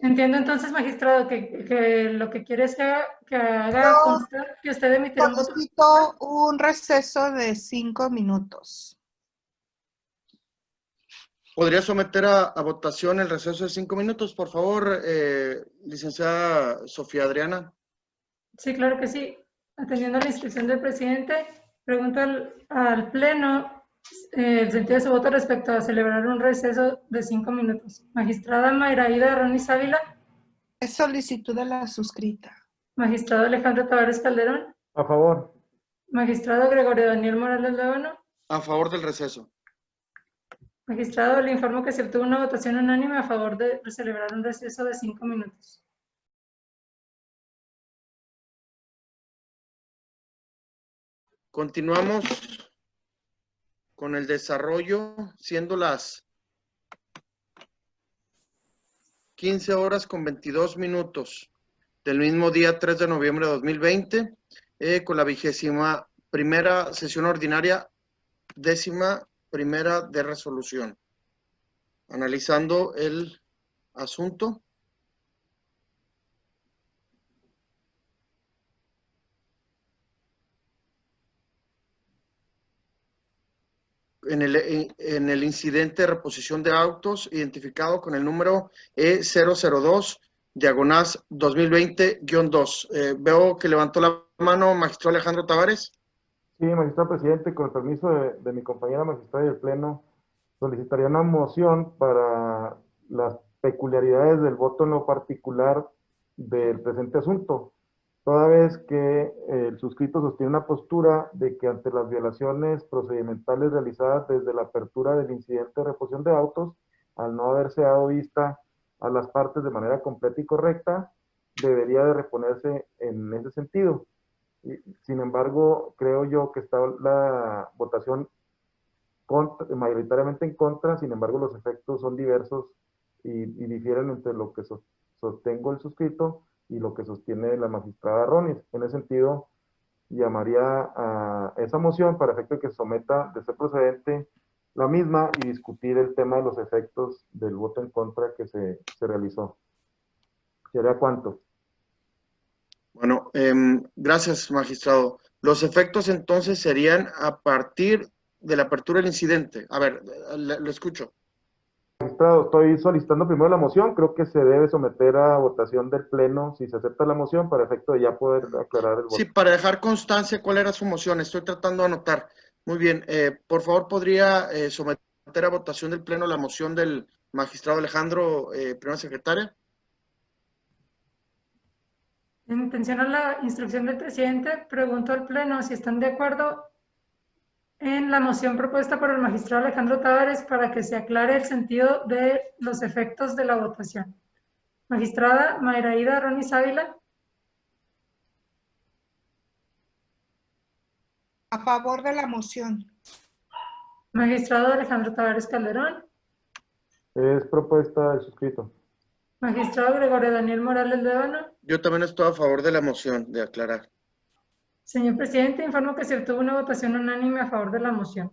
[SPEAKER 2] Entiendo entonces, magistrado, que lo que quiere es que haga constar que usted emitirá un voto.
[SPEAKER 3] Solicito un receso de 5 minutos.
[SPEAKER 1] ¿Podría someter a votación el receso de 5 minutos, por favor, licenciada Sofía Adriana?
[SPEAKER 2] Sí, claro que sí. Atendiendo a la instrucción del presidente, pregunto al Pleno el sentido de su voto respecto a celebrar un receso de 5 minutos. Magistrada Mayraída Ronis Ávila.
[SPEAKER 3] Es solicitud de la suscrita.
[SPEAKER 2] Magistrado Alejandro Tavares Calderón.
[SPEAKER 4] A favor.
[SPEAKER 2] Magistrado Gregorio Daniel Morales Leono.
[SPEAKER 1] A favor del receso.
[SPEAKER 2] Magistrado, le informo que se obtuvo una votación unánime a favor de celebrar un receso de 5 minutos.
[SPEAKER 1] Continuamos con el desarrollo, siendo las 15:22 del mismo día 3 de noviembre de 2020, con la 21ª sesión ordinaria, 11ª de resolución. Analizando el asunto. En el incidente de reposición de autos identificado con el número E002, diagonal 2020-2. Veo que levantó la mano magistrado Alejandro Tavares.
[SPEAKER 4] Sí, magistrado presidente, con el permiso de mi compañera magistrada del Pleno, solicitaría una moción para las peculiaridades del voto en lo particular del presente asunto, toda vez que el suscrito sostiene una postura de que ante las violaciones procedimentales realizadas desde la apertura del incidente de reposición de autos, al no haberse dado vista a las partes de manera completa y correcta, debería de reponerse en ese sentido. Sin embargo, creo yo que está la votación mayoritariamente en contra, sin embargo los efectos son diversos y difieren entre lo que sostengo el suscrito y lo que sostiene la magistrada Ronis. En ese sentido, llamaría a esa moción para efecto de que se someta de ser procedente la misma y discutir el tema de los efectos del voto en contra que se realizó. ¿Sería cuánto?
[SPEAKER 1] Bueno, gracias, magistrado. Los efectos entonces serían a partir de la apertura del incidente. A ver, lo escucho.
[SPEAKER 4] Magistrado, estoy solicitando primero la moción. Creo que se debe someter a votación del Pleno si se acepta la moción para efecto de ya poder aclarar el voto.
[SPEAKER 1] Sí, para dejar constancia cuál era su moción. Estoy tratando de anotar. Muy bien. Por favor, ¿podría someter a votación del Pleno la moción del magistrado Alejandro, primera secretaria?
[SPEAKER 2] En atención a la instrucción del presidente, pregunto al Pleno si están de acuerdo en la moción propuesta por el magistrado Alejandro Tavares para que se aclare el sentido de los efectos de la votación. Magistrada Mayraida Ronis Ávila.
[SPEAKER 3] A favor de la moción.
[SPEAKER 2] Magistrado Alejandro Tavares Calderón.
[SPEAKER 4] Es propuesta de suscrito.
[SPEAKER 2] Magistrado Gregorio Daniel Morales Lévano.
[SPEAKER 1] Yo también estoy a favor de la moción, de aclarar.
[SPEAKER 2] Señor presidente, informo que se obtuvo una votación unánime a favor de la moción.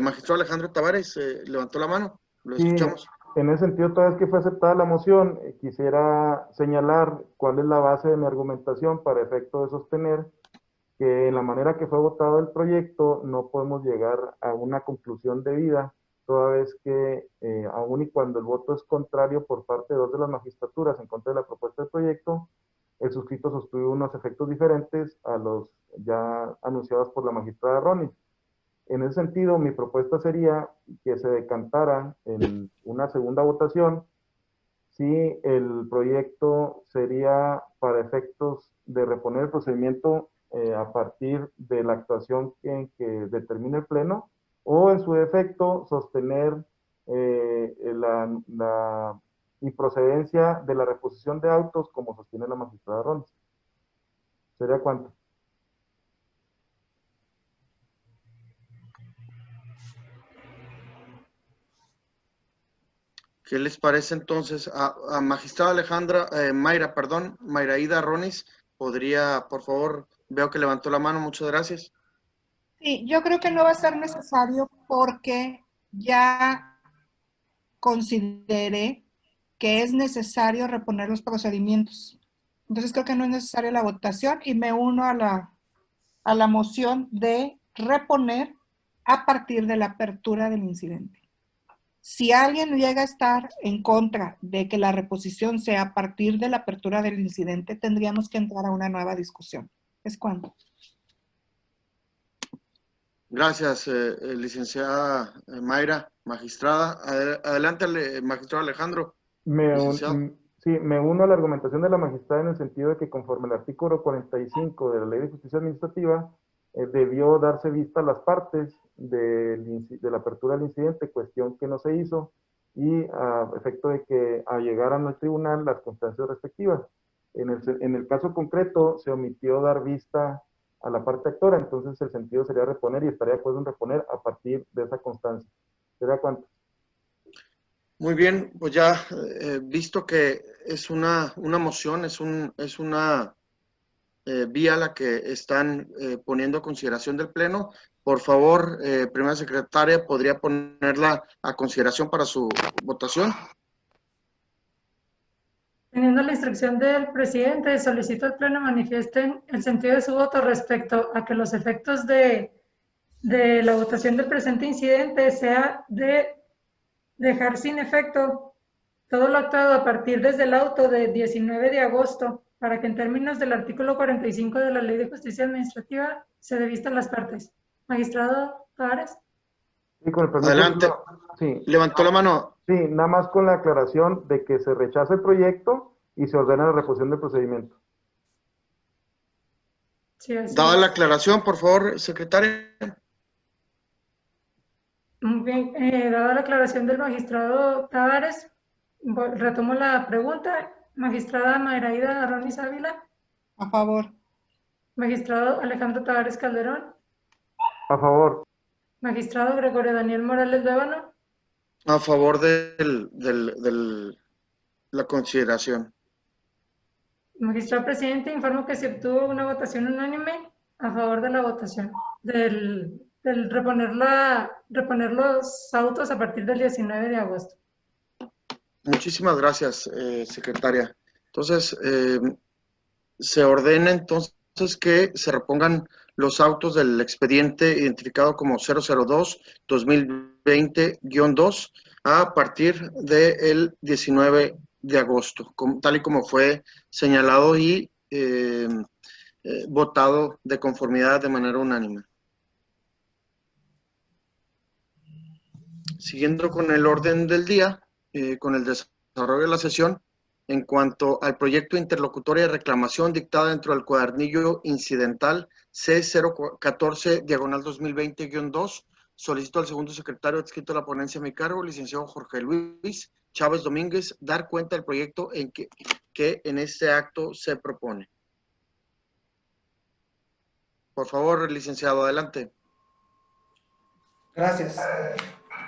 [SPEAKER 1] Magistrado Alejandro Tavares levantó la mano. Lo
[SPEAKER 4] Sí,
[SPEAKER 1] escuchamos.
[SPEAKER 4] en ese sentido, toda vez que fue aceptada la moción, quisiera señalar cuál es la base de mi argumentación para efecto de sostener que en la manera que fue votado el proyecto no podemos llegar a una conclusión debida, toda vez que aun y cuando el voto es contrario por parte de dos de las magistraturas en contra de la propuesta del proyecto, el suscrito sostuvo unos efectos diferentes a los ya anunciados por la magistrada Ronis. En ese sentido, mi propuesta sería que se decantara en una segunda votación si el proyecto sería para efectos de reponer el procedimiento a partir de la actuación que determine el Pleno, o en su defecto sostener la improcedencia de la reposición de autos como sostiene la magistrada Ronis. ¿Sería cuánto?
[SPEAKER 1] ¿Qué les parece entonces a magistrada Alejandra, Mayraida Ronis? ¿Podría, por favor, veo que levantó la mano, muchas gracias.
[SPEAKER 3] Sí, yo creo que no va a ser necesario porque ya consideré que es necesario reponer los procedimientos. Entonces creo que no es necesaria la votación y me uno a la moción de reponer a partir de la apertura del incidente. Si alguien llega a estar en contra de que la reposición sea a partir de la apertura del incidente, tendríamos que entrar a una nueva discusión. ¿Es cuándo?
[SPEAKER 1] Gracias, licenciada Mayra, magistrada. Adelante, magistrado Alejandro.
[SPEAKER 4] Sí, me uno a la argumentación de la magistrada en el sentido de que conforme al artículo 45 de la Ley de Justicia Administrativa, debió darse vista a las partes de la apertura del incidente, cuestión que no se hizo, y a efecto de que llegaran al tribunal las constancias respectivas. En el caso concreto, se omitió dar vista a la parte actora, entonces el sentido sería reponer y estaría de acuerdo en reponer a partir de esa constancia. ¿Será cuánto?
[SPEAKER 1] Muy bien, pues ya visto que es una moción, es una vía la que están poniendo a consideración del Pleno, por favor, primera secretaria, ¿podría ponerla a consideración para su votación?
[SPEAKER 2] Teniendo la instrucción del presidente, solicito al Pleno manifiesten el sentido de su voto respecto a que los efectos de la votación del presente incidente sea de dejar sin efecto todo lo actuado a partir desde el auto de 19 de agosto, para que en términos del artículo 45 de la Ley de Justicia Administrativa se dé vista a las partes. Magistrado Tavares.
[SPEAKER 4] Sí, con el permiso.
[SPEAKER 1] Adelante.
[SPEAKER 4] Sí.
[SPEAKER 1] Levantó la mano.
[SPEAKER 4] Sí, nada más con la aclaración de que se rechaza el proyecto y se ordena la reposición del procedimiento.
[SPEAKER 2] Sí,
[SPEAKER 1] Dada la aclaración, por favor, secretaria.
[SPEAKER 2] Muy bien, dada la aclaración del magistrado Tavares, retomo la pregunta. Magistrada Mayraida Ronis Ávila.
[SPEAKER 3] A favor.
[SPEAKER 2] Magistrado Alejandro Tavares Calderón.
[SPEAKER 4] A favor.
[SPEAKER 2] Magistrado Gregorio Daniel Morales Lévano.
[SPEAKER 1] A favor de la consideración.
[SPEAKER 2] Magistrado presidente, informo que se obtuvo una votación unánime a favor de la votación, del reponer los autos a partir del 19 de agosto.
[SPEAKER 1] Muchísimas gracias, secretaria. Entonces, se ordena entonces que se repongan los autos del expediente identificado como 002-2020-2 a partir del 19 de agosto, tal y como fue señalado y votado de conformidad de manera unánime. Siguiendo con el orden del día, con el desarrollo de la sesión, en cuanto al proyecto de interlocutoria de reclamación dictada dentro del cuadernillo incidental C014-2020-2, solicito al segundo secretario adscrito a la ponencia a mi cargo, licenciado Jorge Luis Chávez Domínguez, dar cuenta del proyecto que en este acto se propone. Por favor, licenciado, adelante.
[SPEAKER 5] Gracias.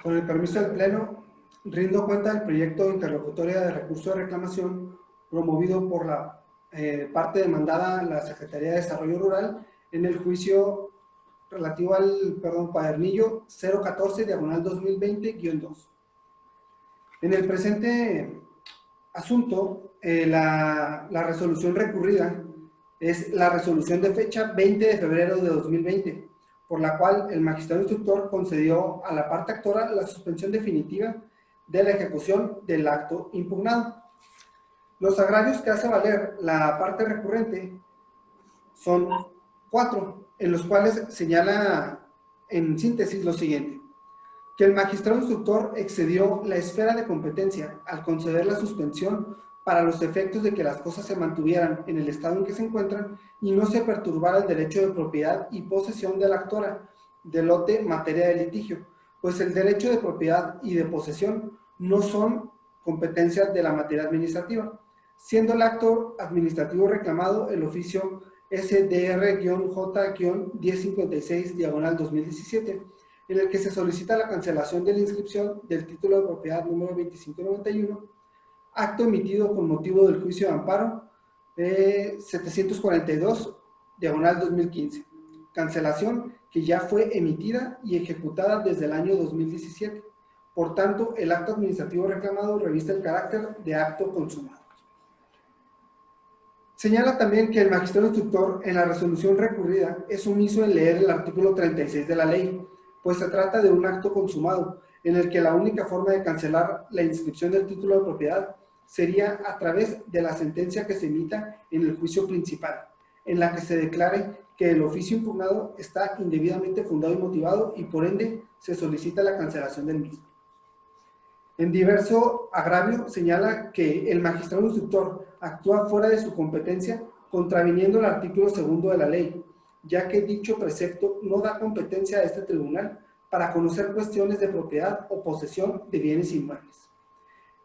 [SPEAKER 5] Con el permiso del Pleno, rindo cuenta del proyecto de interlocutoria de recurso de reclamación promovido por la parte demandada la Secretaría de Desarrollo Rural en el juicio relativo al cuadernillo 014-2020-2. En el presente asunto, la resolución recurrida es la resolución de fecha 20 de febrero de 2020, por la cual el magistrado instructor concedió a la parte actora la suspensión definitiva de la ejecución del acto impugnado. Los agravios que hace valer la parte recurrente son 4, en los cuales señala en síntesis lo siguiente: que el magistrado instructor excedió la esfera de competencia al conceder la suspensión para los efectos de que las cosas se mantuvieran en el estado en que se encuentran y no se perturbara el derecho de propiedad y posesión de la actora del lote materia de litigio, pues el derecho de propiedad y de posesión no son competencias de la materia administrativa, siendo el acto administrativo reclamado el oficio SDR-J-1056/2017, en el que se solicita la cancelación de la inscripción del título de propiedad número 2591, acto emitido con motivo del juicio de amparo 742/2015, cancelación que ya fue emitida y ejecutada desde el año 2017. Por tanto, el acto administrativo reclamado reviste el carácter de acto consumado. Señala también que el magistrado instructor en la resolución recurrida es omiso en leer el artículo 36 de la ley, pues se trata de un acto consumado, en el que la única forma de cancelar la inscripción del título de propiedad sería a través de la sentencia que se emita en el juicio principal, en la que se declare que el oficio impugnado está indebidamente fundado y motivado y por ende se solicita la cancelación del mismo. En diverso agravio señala que el magistrado instructor actúa fuera de su competencia contraviniendo el artículo 2 de la ley, ya que dicho precepto no da competencia a este tribunal para conocer cuestiones de propiedad o posesión de bienes inmuebles.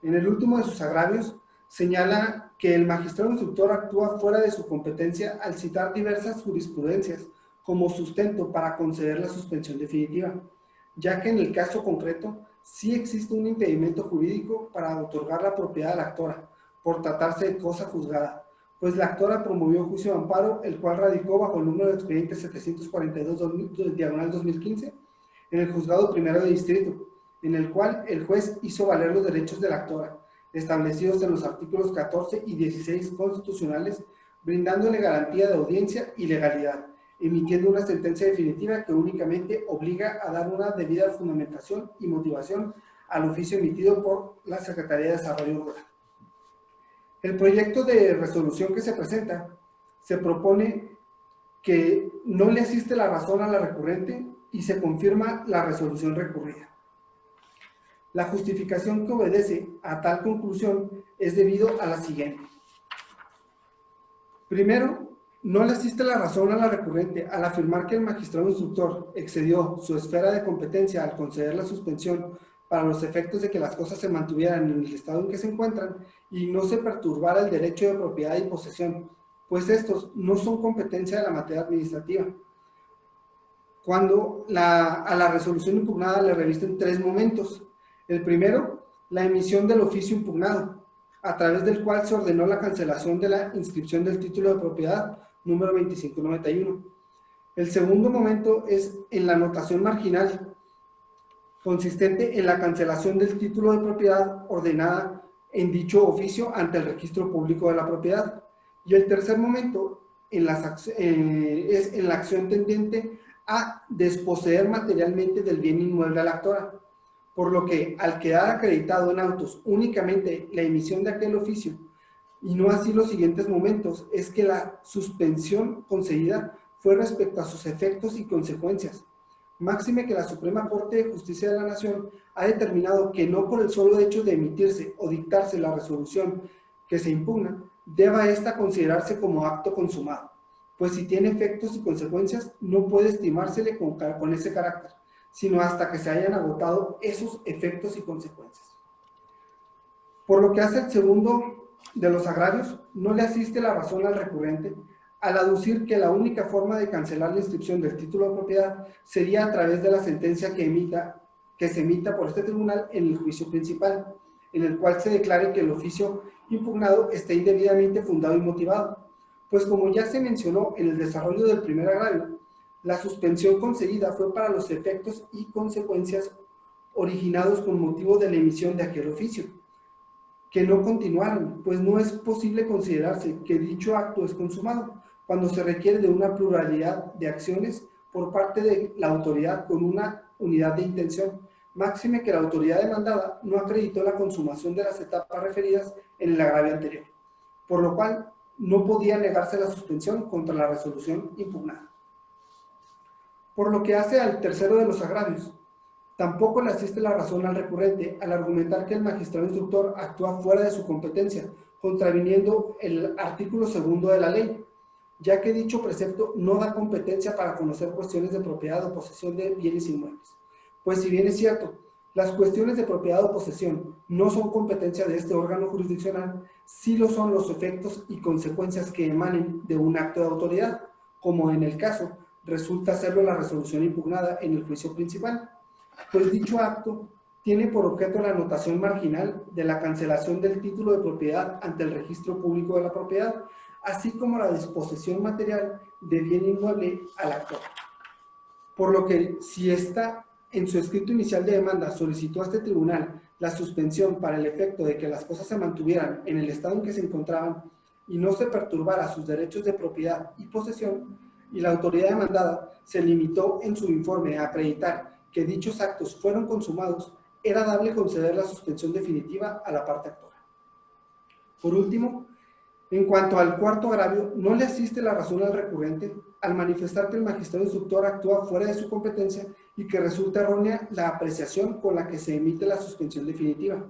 [SPEAKER 5] En el último de sus agravios, señala que el magistrado instructor actúa fuera de su competencia al citar diversas jurisprudencias como sustento para conceder la suspensión definitiva, ya que en el caso concreto sí existe un impedimento jurídico para otorgar la propiedad a la actora, por tratarse de cosa juzgada, pues la actora promovió juicio de amparo, el cual radicó bajo el número de expediente 742/2015 en el juzgado primero de distrito, en el cual el juez hizo valer los derechos de la actora, establecidos en los artículos 14 y 16 constitucionales, brindándole garantía de audiencia y legalidad, emitiendo una sentencia definitiva que únicamente obliga a dar una debida fundamentación y motivación al oficio emitido por la Secretaría de Desarrollo Rural. El proyecto de resolución que se presenta se propone que no le asiste la razón a la recurrente y se confirma la resolución recurrida. La justificación que obedece a tal conclusión es debido a la siguiente. Primero, no le asiste la razón a la recurrente al afirmar que el magistrado instructor excedió su esfera de competencia al conceder la suspensión para los efectos de que las cosas se mantuvieran en el estado en que se encuentran y no se perturbara el derecho de propiedad y posesión, pues estos no son competencia de la materia administrativa. Cuando a la resolución impugnada le revisten 3 momentos. El primero, la emisión del oficio impugnado, a través del cual se ordenó la cancelación de la inscripción del título de propiedad número 2591. El segundo momento es en la anotación marginal, consistente en la cancelación del título de propiedad ordenada en dicho oficio ante el registro público de la propiedad. Y el tercer momento es en la acción tendente a desposeer materialmente del bien inmueble a la actora, por lo que al quedar acreditado en autos únicamente la emisión de aquel oficio y no así los siguientes momentos, es que la suspensión concedida fue respecto a sus efectos y consecuencias. Máxime que la Suprema Corte de Justicia de la Nación ha determinado que no por el solo hecho de emitirse o dictarse la resolución que se impugna, deba ésta considerarse como acto consumado, pues si tiene efectos y consecuencias no puede estimársele con ese carácter, sino hasta que se hayan agotado esos efectos y consecuencias. Por lo que hace el segundo de los agravios, no le asiste la razón al recurrente al aducir que la única forma de cancelar la inscripción del título de propiedad sería a través de la sentencia que se emita por este tribunal en el juicio principal, en el cual se declare que el oficio impugnado esté indebidamente fundado y motivado, pues como ya se mencionó en el desarrollo del primer agravio, la suspensión concedida fue para los efectos y consecuencias originados con motivo de la emisión de aquel oficio, que no continuaron, pues no es posible considerarse que dicho acto es consumado, cuando se requiere de una pluralidad de acciones por parte de la autoridad con una unidad de intención, máxime que la autoridad demandada no acreditó la consumación de las etapas referidas en el agravio anterior, por lo cual no podía negarse la suspensión contra la resolución impugnada. Por lo que hace al tercero de los agravios, tampoco le asiste la razón al recurrente al argumentar que el magistrado instructor actúa fuera de su competencia, contraviniendo el artículo 2 de la ley, ya que dicho precepto no da competencia para conocer cuestiones de propiedad o posesión de bienes inmuebles. Pues si bien es cierto, las cuestiones de propiedad o posesión no son competencia de este órgano jurisdiccional, sí lo son los efectos y consecuencias que emanen de un acto de autoridad, como en el caso resulta serlo la resolución impugnada en el juicio principal, pues dicho acto tiene por objeto la anotación marginal de la cancelación del título de propiedad ante el registro público de la propiedad, así como la disposición material de bien inmueble al actor. Por lo que, si ésta en su escrito inicial de demanda solicitó a este tribunal la suspensión para el efecto de que las cosas se mantuvieran en el estado en que se encontraban y no se perturbara sus derechos de propiedad y posesión, y la autoridad demandada se limitó en su informe a acreditar que dichos actos fueron consumados, era dable conceder la suspensión definitiva a la parte actora. Por último, en cuanto al cuarto agravio, no le asiste la razón al recurrente al manifestar que el magistrado instructor actúa fuera de su competencia y que resulta errónea la apreciación con la que se emite la suspensión definitiva,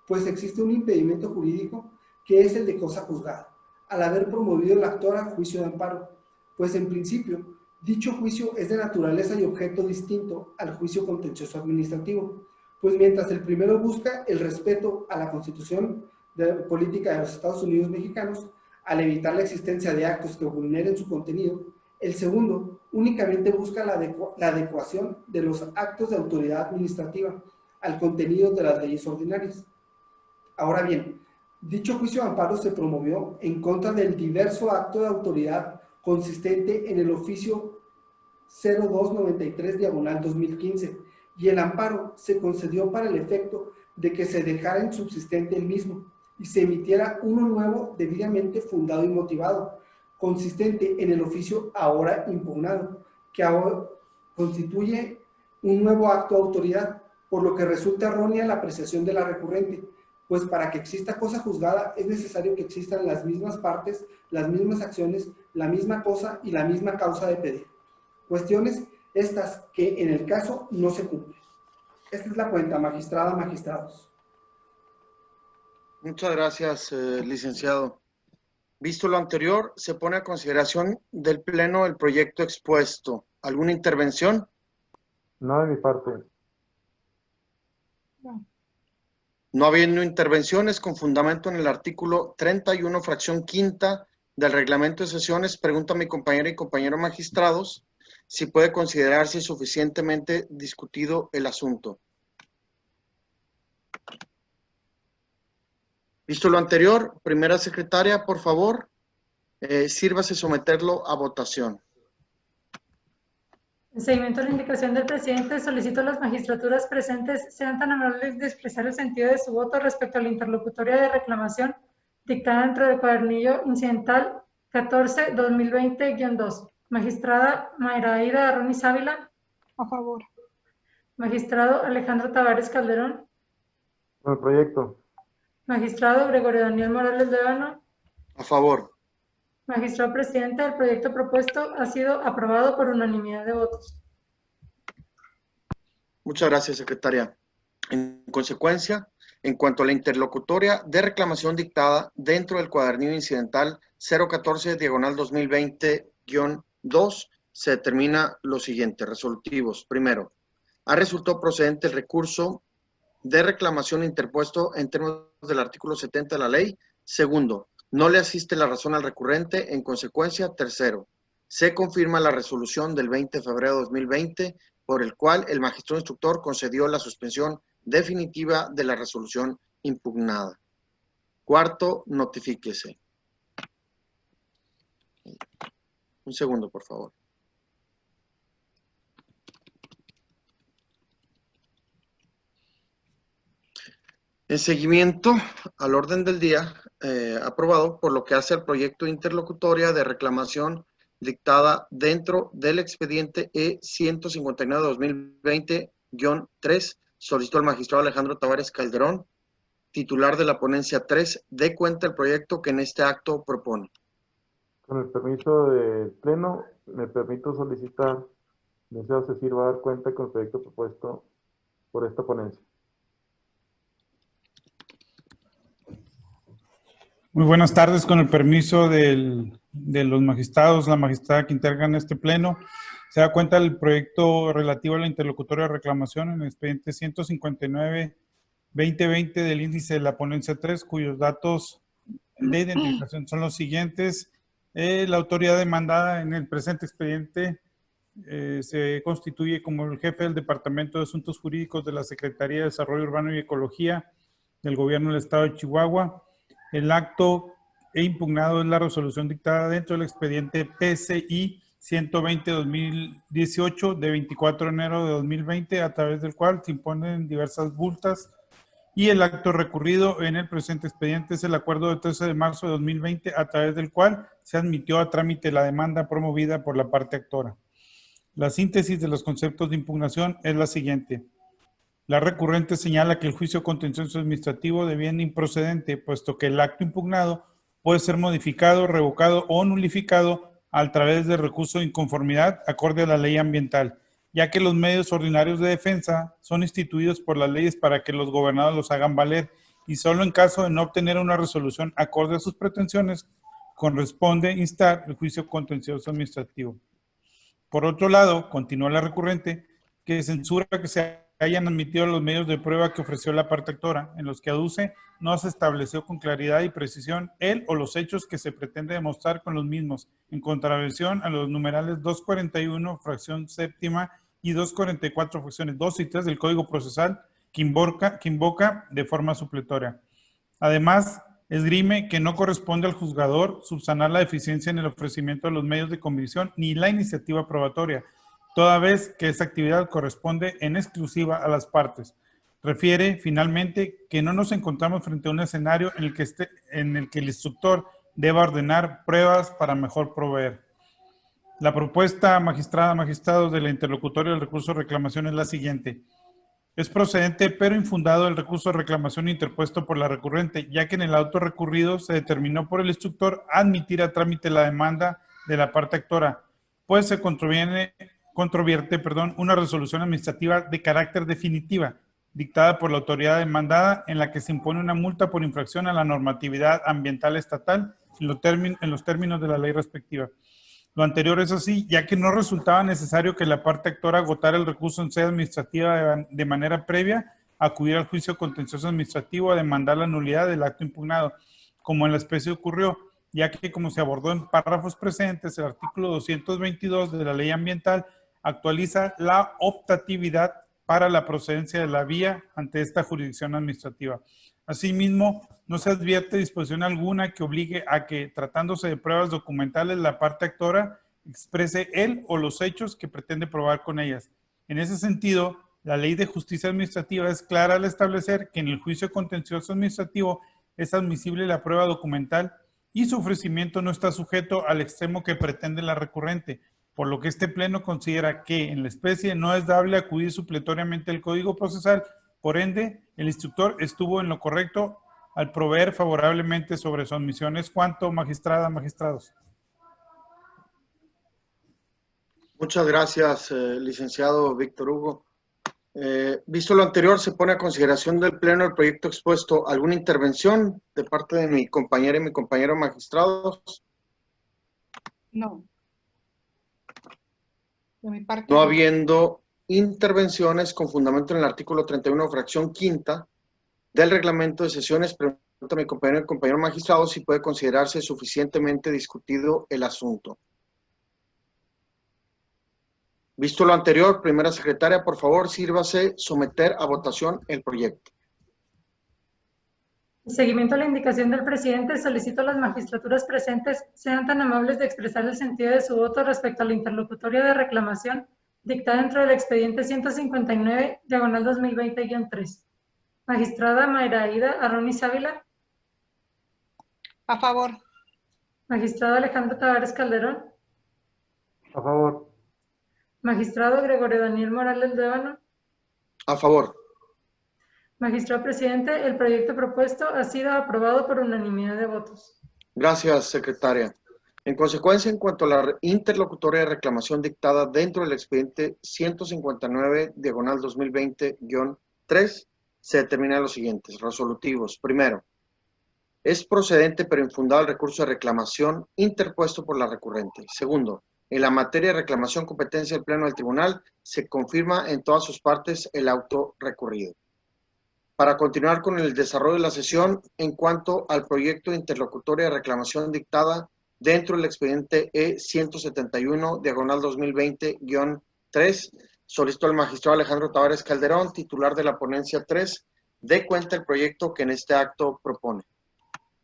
[SPEAKER 5] pues existe un impedimento jurídico que es el de cosa juzgada, al haber promovido el actor a juicio de amparo, pues en principio, dicho juicio es de naturaleza y objeto distinto al juicio contencioso administrativo, pues mientras el primero busca el respeto a la Constitución política de los Estados Unidos mexicanos, al evitar la existencia de actos que vulneren su contenido, el segundo únicamente busca la adecuación de los actos de autoridad administrativa al contenido de las leyes ordinarias. Ahora bien, dicho juicio de amparo se promovió en contra del diverso acto de autoridad consistente en el oficio 0293/2015, y el amparo se concedió para el efecto de que se dejara insubsistente el mismo y se emitiera uno nuevo debidamente fundado y motivado, consistente en el oficio ahora impugnado, que ahora constituye un nuevo acto de autoridad, por lo que resulta errónea la apreciación de la recurrente, pues para que exista cosa juzgada es necesario que existan las mismas partes, las mismas acciones, la misma cosa y la misma causa de pedir. Cuestiones estas que en el caso no se cumplen. Esta es la cuenta, magistrada, magistrados.
[SPEAKER 1] Muchas gracias, licenciado. Visto lo anterior, se pone a consideración del Pleno el proyecto expuesto. ¿Alguna intervención?
[SPEAKER 4] No de mi parte.
[SPEAKER 3] No.
[SPEAKER 1] No habiendo intervenciones, con fundamento en el artículo 31, fracción quinta del reglamento de sesiones, pregunto a mi compañera y compañeros magistrados si puede considerarse suficientemente discutido el asunto. Visto lo anterior, primera secretaria, por favor, sírvase someterlo a votación.
[SPEAKER 2] En seguimiento a la indicación del presidente, solicito a las magistraturas presentes sean tan amables de expresar el sentido de su voto respecto a la interlocutoria de reclamación dictada dentro del cuadernillo incidental 14-2020-2. Magistrada Mayraida Arronis Ávila.
[SPEAKER 3] A favor.
[SPEAKER 2] Magistrado Alejandro Tavares Calderón.
[SPEAKER 4] Con el proyecto.
[SPEAKER 2] Magistrado Gregorio Daniel Morales Lébano.
[SPEAKER 1] A favor.
[SPEAKER 2] Magistrado presidente, el proyecto propuesto ha sido aprobado por unanimidad de votos.
[SPEAKER 1] Muchas gracias, secretaria. En consecuencia, en cuanto a la interlocutoria de reclamación dictada dentro del cuadernillo incidental 014-2020-2, se determina lo siguiente. Resolutivos. Primero, ha resultado procedente el recurso de reclamación interpuesto en términos del artículo 70 de la ley. Segundo, no le asiste la razón al recurrente. En consecuencia, tercero, se confirma la resolución del 20 de febrero de 2020 por el cual el magistrado instructor concedió la suspensión definitiva de la resolución impugnada. Cuarto, notifíquese. Un segundo, por favor. En seguimiento al orden del día aprobado, por lo que hace al proyecto de interlocutoria de reclamación dictada dentro del expediente E-159-2020-3, solicitó al magistrado Alejandro Tavares Calderón, titular de la ponencia 3, dé cuenta del proyecto que en este acto propone.
[SPEAKER 4] Con el permiso del Pleno, me permito solicitar, deseo se sirva a dar cuenta con el proyecto propuesto por esta ponencia.
[SPEAKER 6] Muy buenas tardes, con el permiso de los magistrados, la magistrada que integran este pleno. Se da cuenta del proyecto relativo a la interlocutoria de reclamación en el expediente 159-2020 del índice de la ponencia 3, cuyos datos de identificación son los siguientes. La autoridad demandada en el presente expediente se constituye como el jefe del Departamento de Asuntos Jurídicos de la Secretaría de Desarrollo Urbano y Ecología del Gobierno del Estado de Chihuahua. El acto impugnado es la resolución dictada dentro del expediente PCI 120-2018 de 24 de enero de 2020, a través del cual se imponen diversas multas. Y el acto recurrido en el presente expediente es el acuerdo de 13 de marzo de 2020, a través del cual se admitió a trámite la demanda promovida por la parte actora. La síntesis de los conceptos de impugnación es la siguiente. La recurrente señala que el juicio contencioso administrativo deviene improcedente, puesto que el acto impugnado puede ser modificado, revocado o nulificado a través de recurso de inconformidad acorde a la ley ambiental, ya que los medios ordinarios de defensa son instituidos por las leyes para que los gobernados los hagan valer, y solo en caso de no obtener una resolución acorde a sus pretensiones, corresponde instar el juicio contencioso administrativo. Por otro lado, continúa la recurrente, que censura que se hayan admitido los medios de prueba que ofreció la parte actora, en los que aduce no se estableció con claridad y precisión el o los hechos que se pretende demostrar con los mismos, en contravención a los numerales 241, fracción séptima, y 244, fracciones 2 y 3 del Código Procesal, que invoca de forma supletoria. Además, esgrime que no corresponde al juzgador subsanar la deficiencia en el ofrecimiento de los medios de convicción ni la iniciativa probatoria, toda vez que esa actividad corresponde en exclusiva a las partes. Refiere, finalmente, que no nos encontramos frente a un escenario en el que el instructor deba ordenar pruebas para mejor proveer. La propuesta, magistrados de la interlocutoria del recurso de reclamación es la siguiente. Es procedente pero infundado el recurso de reclamación interpuesto por la recurrente, ya que en el auto recurrido se determinó por el instructor admitir a trámite la demanda de la parte actora, pues se controvierte una resolución administrativa de carácter definitiva, dictada por la autoridad demandada, en la que se impone una multa por infracción a la normatividad ambiental estatal en los términos de la ley respectiva. Lo anterior es así, ya que no resultaba necesario que la parte actora agotara el recurso en sede administrativa de manera previa a acudir al juicio contencioso administrativo a demandar la nulidad del acto impugnado, como en la especie ocurrió, ya que, como se abordó en párrafos presentes, el artículo 222 de la ley ambiental actualiza la optatividad para la procedencia de la vía ante esta jurisdicción administrativa. Asimismo, no se advierte disposición alguna que obligue a que, tratándose de pruebas documentales, la parte actora exprese él o los hechos que pretende probar con ellas. En ese sentido, la Ley de Justicia Administrativa es clara al establecer que en el juicio contencioso administrativo es admisible la prueba documental y su ofrecimiento no está sujeto al extremo que pretende la recurrente, por lo que este pleno considera que en la especie no es dable acudir supletoriamente al Código Procesal. Por ende, el instructor estuvo en lo correcto al proveer favorablemente sobre sus admisiones. ¿Cuánto, magistrada, magistrados?
[SPEAKER 1] Muchas gracias, licenciado Víctor Hugo. Visto lo anterior, se pone a consideración del Pleno el proyecto expuesto. ¿Alguna intervención de parte de mi compañera y mi compañero magistrados?
[SPEAKER 3] No. De mi parte.
[SPEAKER 1] No habiendo intervenciones con fundamento en el artículo 31, fracción quinta del reglamento de sesiones, pregunto a mi compañero y compañero magistrado si puede considerarse suficientemente discutido el asunto. Visto lo anterior, primera secretaria, por favor, sírvase someter a votación el proyecto.
[SPEAKER 2] En seguimiento a la indicación del presidente, solicito a las magistraturas presentes sean tan amables de expresar el sentido de su voto respecto a la interlocutoria de reclamación dictada dentro del expediente 159, diagonal 2020-3. Magistrada Mayra Aida Arronis Ávila.
[SPEAKER 3] A favor.
[SPEAKER 2] Magistrado Alejandro Tavares Calderón.
[SPEAKER 4] A favor.
[SPEAKER 2] Magistrado Gregorio Daniel Morales Lévano.
[SPEAKER 1] A favor.
[SPEAKER 2] Magistrado presidente, el proyecto propuesto ha sido aprobado por unanimidad de votos.
[SPEAKER 1] Gracias, secretaria. En consecuencia, en cuanto a la interlocutoria de reclamación dictada dentro del expediente 159, diagonal 2020-3, se determinan los siguientes resolutivos. Primero, es procedente pero infundado el recurso de reclamación interpuesto por la recurrente. Segundo, en la materia de reclamación competencia del Pleno del Tribunal, se confirma en todas sus partes el auto recurrido. Para continuar con el desarrollo de la sesión, en cuanto al proyecto de interlocutoria de reclamación dictada dentro del expediente E171, diagonal 2020-3, solicito al magistrado Alejandro Tavares Calderón, titular de la ponencia 3, dé cuenta el proyecto que en este acto propone.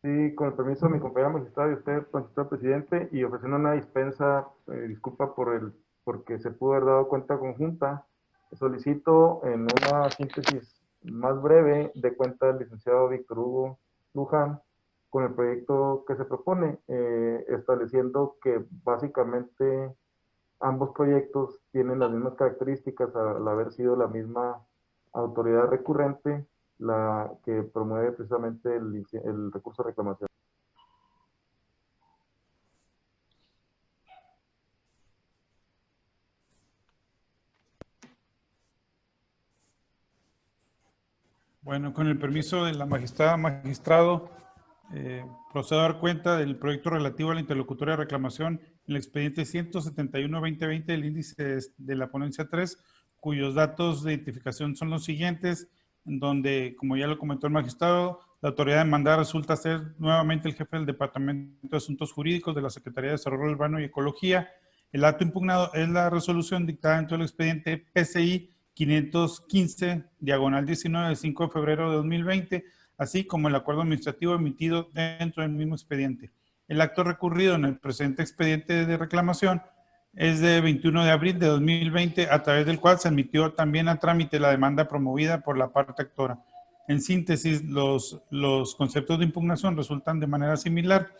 [SPEAKER 4] Sí, con el permiso de mi compañera magistrada y usted, magistrado presidente, y ofreciendo una dispensa, disculpa porque se pudo haber dado cuenta conjunta, solicito en una síntesis más breve de cuenta del licenciado Víctor Hugo Luján con el proyecto que se propone, estableciendo que básicamente ambos proyectos tienen las mismas características al haber sido la misma autoridad recurrente la que promueve precisamente el recurso de reclamación.
[SPEAKER 6] Bueno, con el permiso de la magistrada, magistrado, procedo a dar cuenta del proyecto relativo a la interlocutoria de reclamación en el expediente 171-2020 del índice de la ponencia 3, cuyos datos de identificación son los siguientes, en donde, como ya lo comentó el magistrado, la autoridad demandada resulta ser nuevamente el jefe del Departamento de Asuntos Jurídicos de la Secretaría de Desarrollo Urbano y Ecología. El acto impugnado es la resolución dictada dentro del expediente PCI 515, diagonal 19, del 5 de febrero de 2020, así como el acuerdo administrativo emitido dentro del mismo expediente. El acto recurrido en el presente expediente de reclamación es de 21 de abril de 2020, a través del cual se admitió también a trámite la demanda promovida por la parte actora. En síntesis, los conceptos de impugnación resultan de manera similar.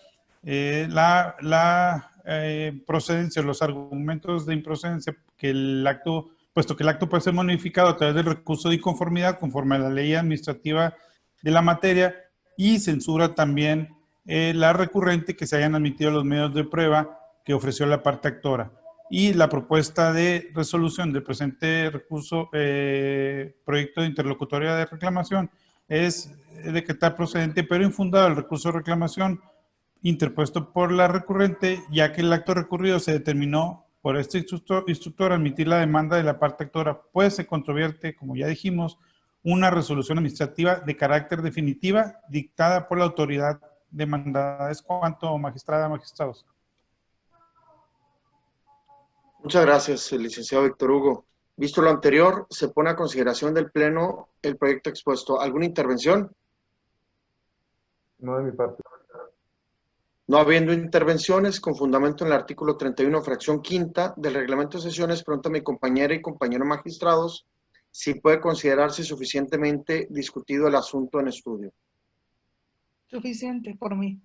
[SPEAKER 6] Procedencia, los argumentos de improcedencia, que el acto, puesto que el acto puede ser modificado a través del recurso de inconformidad conforme a la ley administrativa de la materia, y censura también la recurrente que se hayan admitido los medios de prueba que ofreció la parte actora. Y la propuesta de resolución del presente recurso, proyecto de interlocutoria de reclamación, es decretar procedente pero infundado el recurso de reclamación interpuesto por la recurrente, ya que el acto recurrido se determinó por este instructor admitir la demanda de la parte actora, pues se controvierte, como ya dijimos, una resolución administrativa de carácter definitiva dictada por la autoridad demandada. Es cuanto, magistrada, magistrados.
[SPEAKER 1] Muchas gracias, licenciado Víctor Hugo. Visto lo anterior, se pone a consideración del Pleno el proyecto expuesto. ¿Alguna intervención?
[SPEAKER 4] No de mi parte.
[SPEAKER 1] No habiendo intervenciones, con fundamento en el artículo 31, fracción quinta del reglamento de sesiones, pregunto a mi compañera y compañeros magistrados si puede considerarse suficientemente discutido el asunto en estudio.
[SPEAKER 3] Suficiente por mí.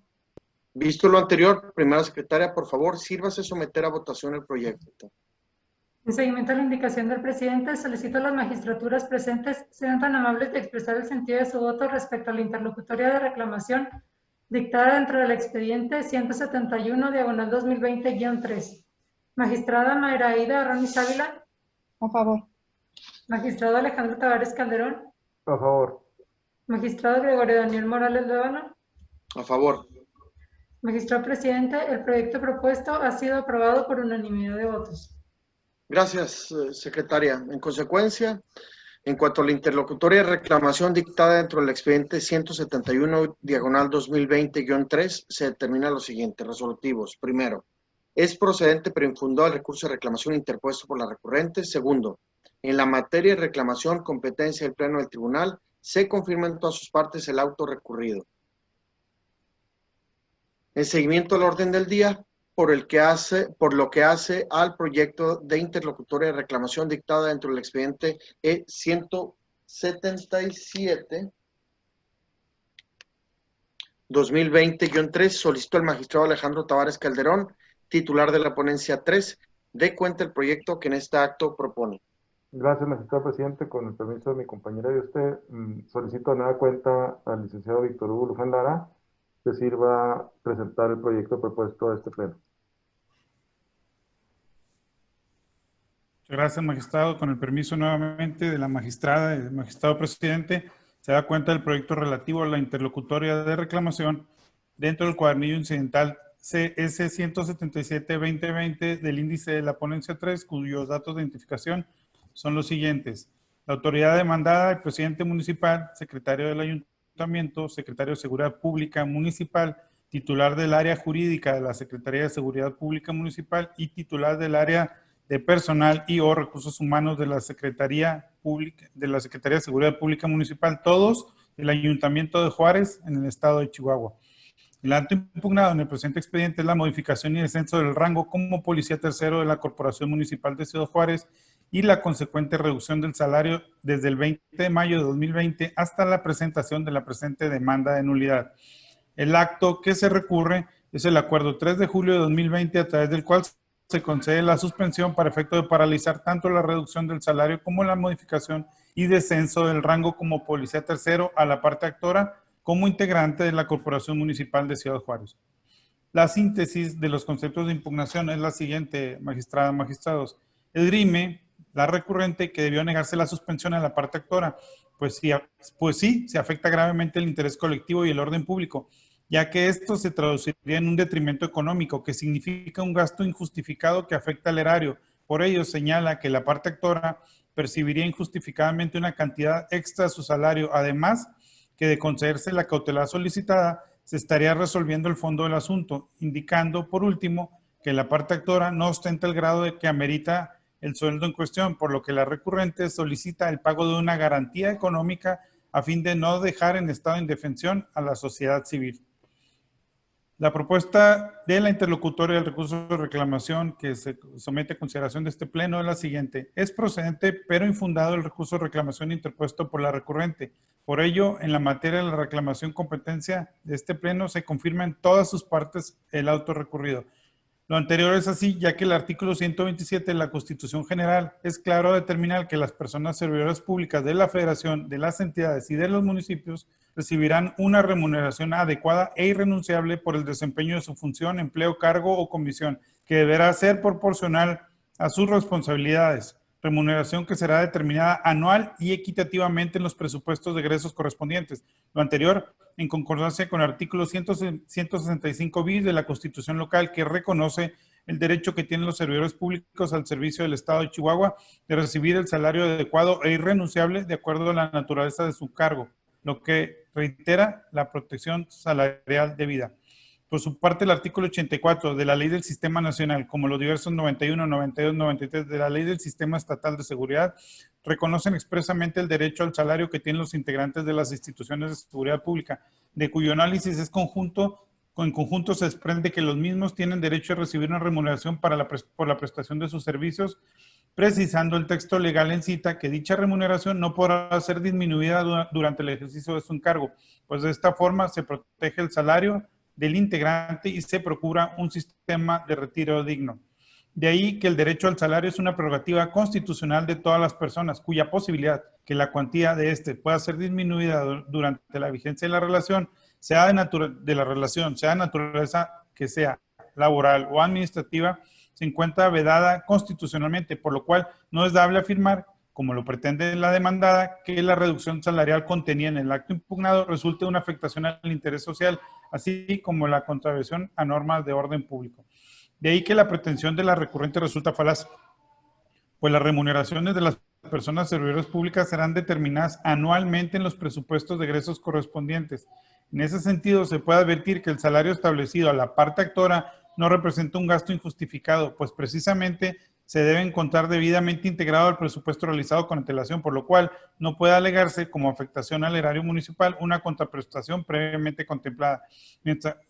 [SPEAKER 1] Visto lo anterior, primera secretaria, por favor, sírvase someter a votación el proyecto.
[SPEAKER 2] En seguimiento a la indicación del presidente, solicito a las magistraturas presentes sean tan amables de expresar el sentido de su voto respecto a la interlocutoria de reclamación dictada dentro del expediente 171/2020-3. Magistrada Mayra Aida Arronis Ávila.
[SPEAKER 3] A favor.
[SPEAKER 2] Magistrado Alejandro Tavares Calderón.
[SPEAKER 4] A favor.
[SPEAKER 2] Magistrado Gregorio Daniel Morales Lévano.
[SPEAKER 1] A favor.
[SPEAKER 2] Magistrado presidente, el proyecto propuesto ha sido aprobado por unanimidad de votos.
[SPEAKER 1] Gracias, secretaria. En consecuencia, en cuanto a la interlocutoria de reclamación dictada dentro del expediente 171/2020-3, se determina lo siguiente: resolutivos. Primero, es procedente pero infundado el recurso de reclamación interpuesto por la recurrente. Segundo, en la materia de reclamación, competencia del Pleno del Tribunal, se confirma en todas sus partes el auto recurrido. En seguimiento al orden del día, por lo que hace al proyecto de interlocutoria de reclamación dictada dentro del expediente E177/2020-3, solicitó el magistrado Alejandro Tavares Calderón, titular de la ponencia 3, dé cuenta del proyecto que en este acto propone.
[SPEAKER 4] Gracias, magistrado presidente. Con el permiso de mi compañera y usted, solicito a nueva cuenta al licenciado Víctor Hugo Luján Lara que sirva presentar el proyecto propuesto a este pleno.
[SPEAKER 6] Gracias, magistrado. Con el permiso nuevamente de la magistrada y del magistrado presidente, se da cuenta del proyecto relativo a la interlocutoria de reclamación dentro del cuadernillo incidental CS 177-2020 del índice de la ponencia 3, cuyos datos de identificación son los siguientes: la autoridad demandada, el presidente municipal, secretario del ayuntamiento, secretario de Seguridad Pública Municipal, titular del área jurídica de la Secretaría de Seguridad Pública Municipal y titular del área de personal y o recursos humanos de la Secretaría de Seguridad Pública Municipal, todos del Ayuntamiento de Juárez en el estado de Chihuahua. El acto impugnado en el presente expediente es la modificación y descenso del rango como policía tercero de la Corporación Municipal de Ciudad Juárez y la consecuente reducción del salario desde el 20 de mayo de 2020 hasta la presentación de la presente demanda de nulidad. El acto que se recurre es el acuerdo 3 de julio de 2020, a través del cual se concede la suspensión para efecto de paralizar tanto la reducción del salario como la modificación y descenso del rango como policía tercero a la parte actora como integrante de la Corporación Municipal de Ciudad Juárez. La síntesis de los conceptos de impugnación es la siguiente, magistrados. Esgrime la recurrente que debió negarse la suspensión a la parte actora, pues sí, se afecta gravemente el interés colectivo y el orden público, ya que esto se traduciría en un detrimento económico, que significa un gasto injustificado que afecta al erario. Por ello, señala que la parte actora percibiría injustificadamente una cantidad extra a su salario, además que de concederse la cautelar solicitada, se estaría resolviendo el fondo del asunto, indicando, por último, que la parte actora no ostenta el grado de que amerita el sueldo en cuestión, por lo que la recurrente solicita el pago de una garantía económica a fin de no dejar en estado de indefensión a la sociedad civil. La propuesta de la interlocutoria del recurso de reclamación que se somete a consideración de este pleno es la siguiente: es procedente pero infundado el recurso de reclamación interpuesto por la recurrente. Por ello, en la materia de la reclamación competencia de este pleno se confirma en todas sus partes el auto recurrido. Lo anterior es así, ya que el artículo 127 de la Constitución General es claro a determinar que las personas servidoras públicas de la Federación, de las entidades y de los municipios recibirán una remuneración adecuada e irrenunciable por el desempeño de su función, empleo, cargo o comisión, que deberá ser proporcional a sus responsabilidades, remuneración que será determinada anual y equitativamente en los presupuestos de egresos correspondientes. Lo anterior, en concordancia con el artículo 165 bis de la Constitución local, que reconoce el derecho que tienen los servidores públicos al servicio del Estado de Chihuahua de recibir el salario adecuado e irrenunciable de acuerdo a la naturaleza de su cargo, lo que reitera la protección salarial debida. Por su parte, el artículo 84 de la Ley del Sistema Nacional, como los diversos 91, 92, 93 de la Ley del Sistema Estatal de Seguridad, reconocen expresamente el derecho al salario que tienen los integrantes de las instituciones de seguridad pública, de cuyo análisis en conjunto se desprende que los mismos tienen derecho a recibir una remuneración por la prestación de sus servicios, precisando el texto legal en cita que dicha remuneración no podrá ser disminuida durante el ejercicio de su encargo, pues de esta forma se protege el salario del integrante y se procura un sistema de retiro digno. De ahí que el derecho al salario es una prerrogativa constitucional de todas las personas, cuya posibilidad que la cuantía de este pueda ser disminuida durante la vigencia de la relación, sea de naturaleza que sea laboral o administrativa, se encuentra vedada constitucionalmente, por lo cual no es dable afirmar, como lo pretende la demandada, que la reducción salarial contenida en el acto impugnado resulte una afectación al interés social, así como la contravención a normas de orden público. De ahí que la pretensión de la recurrente resulta falaz, pues las remuneraciones de las personas servidoras públicas serán determinadas anualmente en los presupuestos de egresos correspondientes. En ese sentido, se puede advertir que el salario establecido a la parte actora no representa un gasto injustificado, pues precisamente se debe encontrar debidamente integrado al presupuesto realizado con antelación, por lo cual no puede alegarse como afectación al erario municipal una contraprestación previamente contemplada.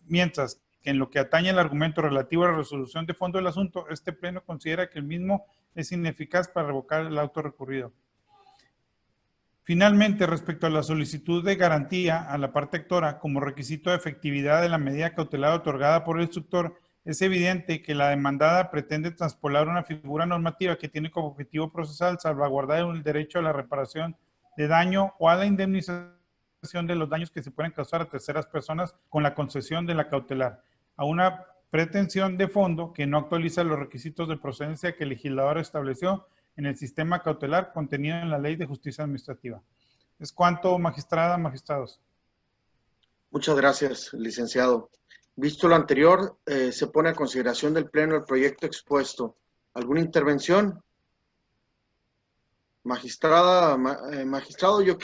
[SPEAKER 6] Mientras que en lo que atañe al argumento relativo a la resolución de fondo del asunto, este pleno considera que el mismo es ineficaz para revocar el auto recurrido. Finalmente, respecto a la solicitud de garantía a la parte actora como requisito de efectividad de la medida cautelar otorgada por el instructor, es evidente que la demandada pretende traspolar una figura normativa que tiene como objetivo procesal salvaguardar el derecho a la reparación de daño o a la indemnización de los daños que se pueden causar a terceras personas con la concesión de la cautelar, a una pretensión de fondo que no actualiza los requisitos de procedencia que el legislador estableció en el sistema cautelar contenido en la Ley de Justicia Administrativa. Es cuanto, magistrada, magistrados.
[SPEAKER 1] Muchas gracias, licenciado. Visto lo anterior, se pone a consideración del Pleno el proyecto expuesto. ¿Alguna intervención? Magistrada, magistrado, yo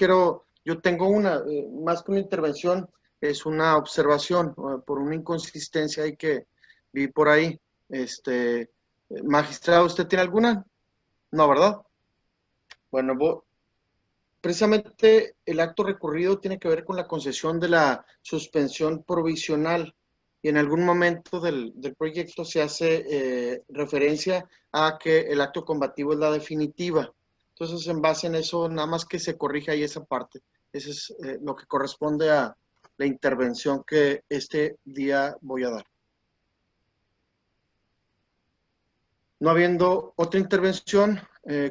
[SPEAKER 1] tengo una, más que una intervención, es una observación por una inconsistencia ahí que vi por ahí. Magistrado, ¿usted tiene alguna? No, ¿verdad? Bueno, precisamente el acto recurrido tiene que ver con la concesión de la suspensión provisional y en algún momento del proyecto se hace referencia a que el acto combativo es la definitiva. Entonces, en base en eso, nada más que se corrija ahí esa parte. Eso es lo que corresponde a la intervención que este día voy a dar. No habiendo otra intervención,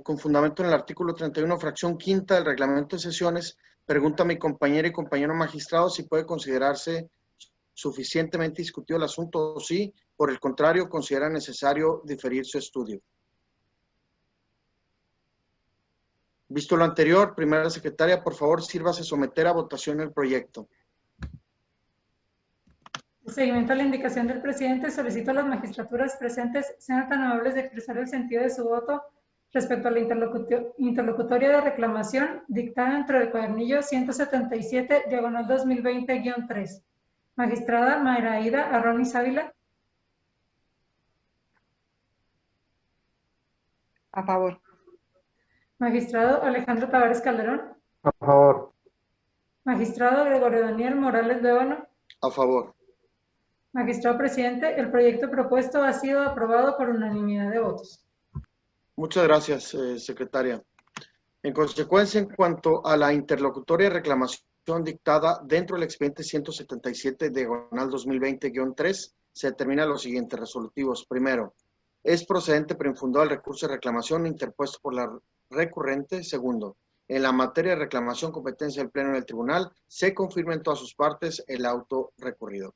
[SPEAKER 1] con fundamento en el artículo 31, fracción quinta del reglamento de sesiones, pregunta a mi compañera y compañero magistrado si puede considerarse suficientemente discutido el asunto o sí, por el contrario, considera necesario diferir su estudio. Visto lo anterior, primera secretaria, por favor, sírvase someter a votación el proyecto.
[SPEAKER 2] En seguimiento a la indicación del presidente, solicito a las magistraturas presentes sean tan amables de expresar el sentido de su voto respecto a la interlocutoria de reclamación dictada dentro del cuadernillo 177, diagonal 2020-3. Magistrada Mayraida Arronis Ávila.
[SPEAKER 3] A favor.
[SPEAKER 2] Magistrado Alejandro Tavares Calderón.
[SPEAKER 4] A favor.
[SPEAKER 2] Magistrado Gregorio Daniel Morales Bévano.
[SPEAKER 1] A favor.
[SPEAKER 2] Magistrado presidente, el proyecto propuesto ha sido aprobado por unanimidad de votos.
[SPEAKER 1] Muchas gracias, secretaria. En consecuencia, en cuanto a la interlocutoria de reclamación dictada dentro del expediente 177, diagonal 2020-3, se determina los siguientes resolutivos. Primero, es procedente pero infundado el recurso de reclamación interpuesto por la recurrente. Segundo, en la materia de reclamación competencia del Pleno del Tribunal, se confirma en todas sus partes el auto recurrido.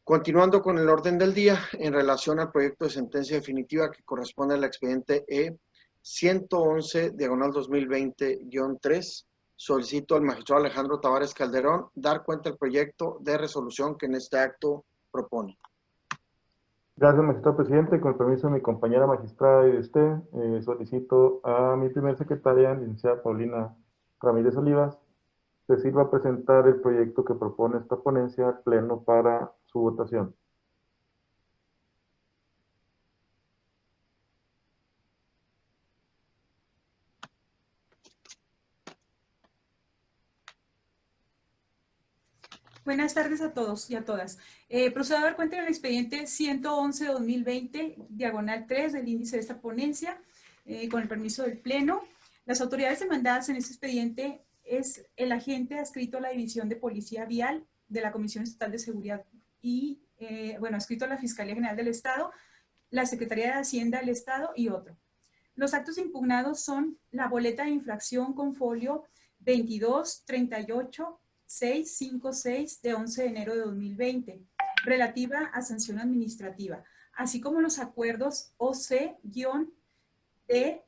[SPEAKER 1] Continuando con el orden del día, en relación al proyecto de sentencia definitiva que corresponde al expediente E-111, diagonal 2020-3, solicito al magistrado Alejandro Tavares Calderón dar cuenta del proyecto de resolución que en este acto propone.
[SPEAKER 4] Gracias, magistrado presidente. Con el permiso de mi compañera magistrada y de usted, solicito a mi primer secretaria, licenciada Paulina Ramírez Olivas, se sirva a presentar el proyecto que propone esta ponencia al Pleno para su votación.
[SPEAKER 7] Buenas tardes a todos y a todas. Procedo a dar cuenta del expediente 111-2020, diagonal 3 del índice de esta ponencia, con el permiso del Pleno. Las autoridades demandadas en este expediente es el agente adscrito a la División de Policía Vial de la Comisión Estatal de Seguridad y, adscrito a la Fiscalía General del Estado, la Secretaría de Hacienda del Estado y otro. Los actos impugnados son la boleta de infracción con folio 22-38-656 de 11 de enero de 2020, relativa a sanción administrativa, así como los acuerdos OC-D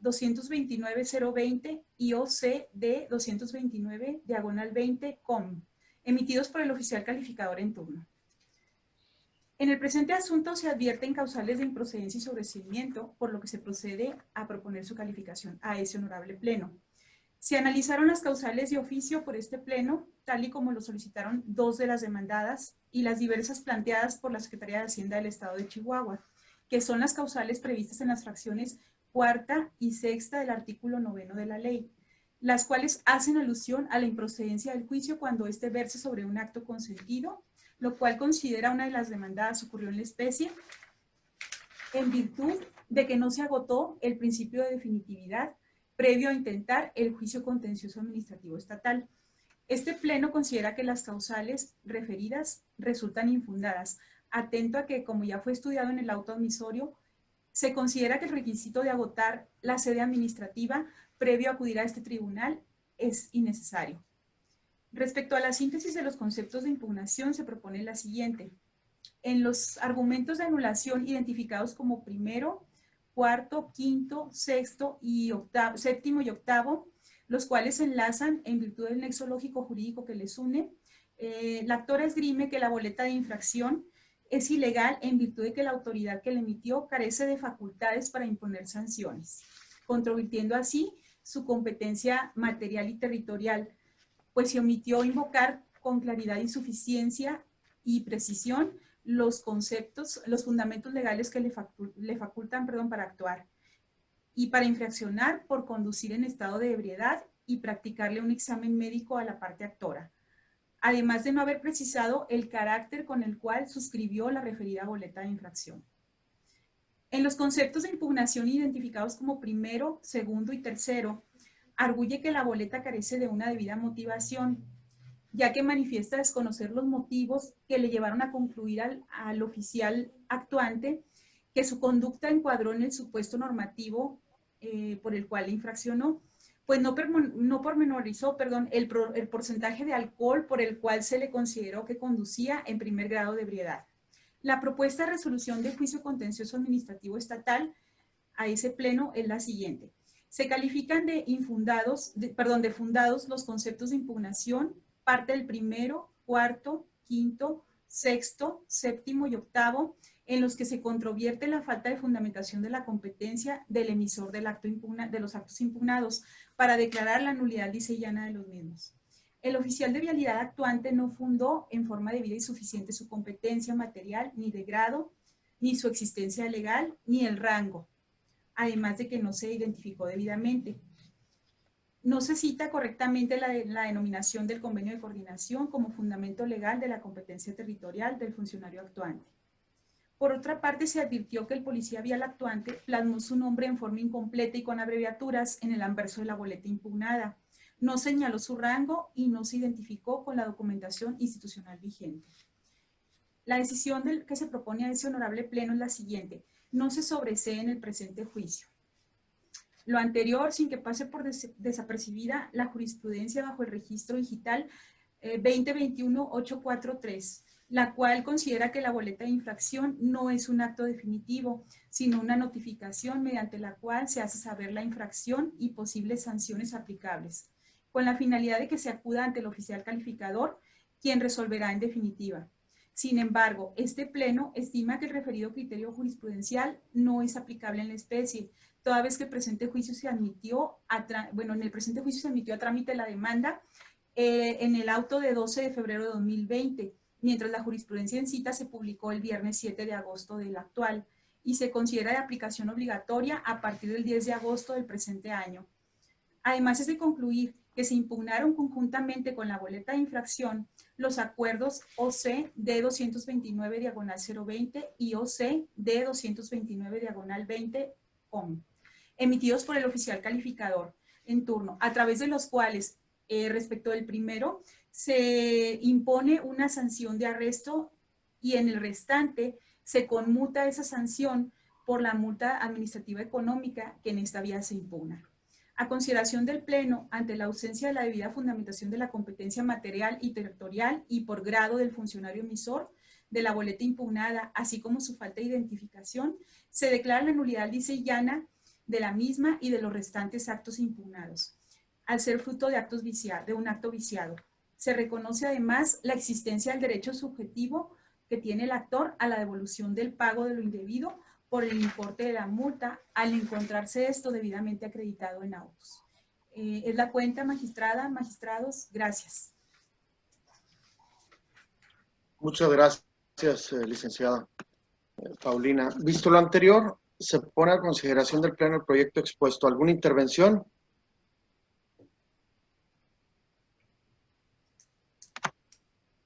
[SPEAKER 7] 229-020 y OC-D 229-20-COM, emitidos por el oficial calificador en turno. En el presente asunto se advierten causales de improcedencia y sobreseimiento, por lo que se procede a proponer su calificación a ese honorable Pleno. Se analizaron las causales de oficio por este Pleno, tal y como lo solicitaron dos de las demandadas y las diversas planteadas por la Secretaría de Hacienda del Estado de Chihuahua, que son las causales previstas en las fracciones cuarta y sexta del artículo 9 de la ley, las cuales hacen alusión a la improcedencia del juicio cuando éste verse sobre un acto consentido, lo cual considera una de las demandadas ocurrió en la especie, en virtud de que no se agotó el principio de definitividad previo a intentar el juicio contencioso administrativo estatal. Este Pleno considera que las causales referidas resultan infundadas, atento a que, como ya fue estudiado en el auto admisorio, se considera que el requisito de agotar la sede administrativa previo a acudir a este tribunal es innecesario. Respecto a la síntesis de los conceptos de impugnación, se propone la siguiente. En los argumentos de anulación identificados como primero, cuarto, quinto, sexto y octavo, séptimo y octavo, los cuales se enlazan en virtud del nexo lógico jurídico que les une, la actora esgrime que la boleta de infracción es ilegal en virtud de que la autoridad que la emitió carece de facultades para imponer sanciones, controvirtiendo así su competencia material y territorial, pues se omitió invocar con claridad y suficiencia y precisión los conceptos, los fundamentos legales que le facultan para actuar y para infraccionar por conducir en estado de ebriedad y practicarle un examen médico a la parte actora, además de no haber precisado el carácter con el cual suscribió la referida boleta de infracción. En los conceptos de impugnación identificados como primero, segundo y tercero, arguye que la boleta carece de una debida motivación, ya que manifiesta desconocer los motivos que le llevaron a concluir al oficial actuante que su conducta encuadró en el supuesto normativo por el cual le infraccionó, pues no pormenorizó el porcentaje de alcohol por el cual se le consideró que conducía en primer grado de ebriedad. La propuesta de resolución de juicio contencioso administrativo estatal a ese Pleno es la siguiente. Se califican de fundados los conceptos de impugnación, parte del primero, cuarto, quinto, sexto, séptimo y octavo, en los que se controvierte la falta de fundamentación de la competencia del emisor del acto de los actos impugnados para declarar la nulidad lisa y llana de los mismos. El oficial de vialidad actuante no fundó en forma debida y suficiente su competencia material, ni de grado, ni su existencia legal, ni el rango, además de que no se identificó debidamente. No se cita correctamente la denominación del convenio de coordinación como fundamento legal de la competencia territorial del funcionario actuante. Por otra parte, se advirtió que el policía vial actuante plasmó su nombre en forma incompleta y con abreviaturas en el anverso de la boleta impugnada. No señaló su rango y no se identificó con la documentación institucional vigente. La decisión que se propone a ese honorable Pleno es la siguiente. No se sobresee en el presente juicio. Lo anterior, sin que pase por desapercibida la jurisprudencia bajo el registro digital 2021-843, la cual considera que la boleta de infracción no es un acto definitivo, sino una notificación mediante la cual se hace saber la infracción y posibles sanciones aplicables, con la finalidad de que se acuda ante el oficial calificador, quien resolverá en definitiva. Sin embargo, este Pleno estima que el referido criterio jurisprudencial no es aplicable en la especie, toda vez que el presente juicio se admitió a trámite la demanda en el auto de 12 de febrero de 2020, mientras la jurisprudencia en cita se publicó el viernes 7 de agosto del actual y se considera de aplicación obligatoria a partir del 10 de agosto del presente año. Además es de concluir que se impugnaron conjuntamente con la boleta de infracción los acuerdos OC D229 diagonal 020 y OC D229 diagonal 20 OM, emitidos por el oficial calificador en turno, a través de los cuales, respecto del primero, se impone una sanción de arresto y en el restante se conmuta esa sanción por la multa administrativa económica que en esta vía se impugna. A consideración del Pleno, ante la ausencia de la debida fundamentación de la competencia material y territorial y por grado del funcionario emisor de la boleta impugnada, así como su falta de identificación, se declara la nulidad lisa y llana de la misma y de los restantes actos impugnados, al ser fruto de un acto viciado. Se reconoce además la existencia del derecho subjetivo que tiene el actor a la devolución del pago de lo indebido por el importe de la multa al encontrarse esto debidamente acreditado en autos. Es la cuenta, magistrada, magistrados, gracias.
[SPEAKER 1] Muchas gracias, licenciada Paulina. Visto lo anterior, se pone a consideración del Pleno el proyecto expuesto. ¿Alguna intervención?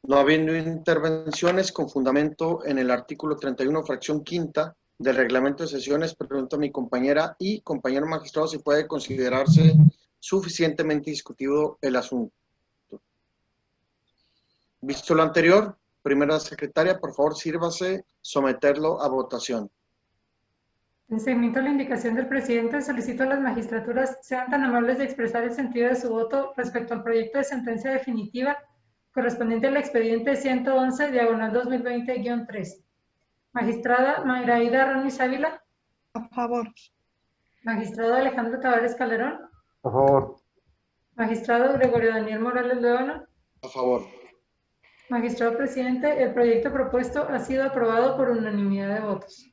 [SPEAKER 1] No habiendo intervenciones, con fundamento en el artículo 31, fracción quinta del reglamento de sesiones, pregunto a mi compañera y compañero magistrado si puede considerarse suficientemente discutido el asunto. Visto lo anterior, primera secretaria, por favor, sírvase someterlo a votación.
[SPEAKER 2] En seguimiento a la indicación del presidente, solicito a las magistraturas sean tan amables de expresar el sentido de su voto respecto al proyecto de sentencia definitiva correspondiente al expediente 111, diagonal 2020-3. Magistrada Mayraida Ramis Ávila.
[SPEAKER 3] A favor.
[SPEAKER 2] Magistrado Alejandro Tavares Calderón.
[SPEAKER 4] A favor.
[SPEAKER 2] Magistrado Gregorio Daniel Morales Leona.
[SPEAKER 1] A favor.
[SPEAKER 2] Magistrado presidente, el proyecto propuesto ha sido aprobado por unanimidad de votos.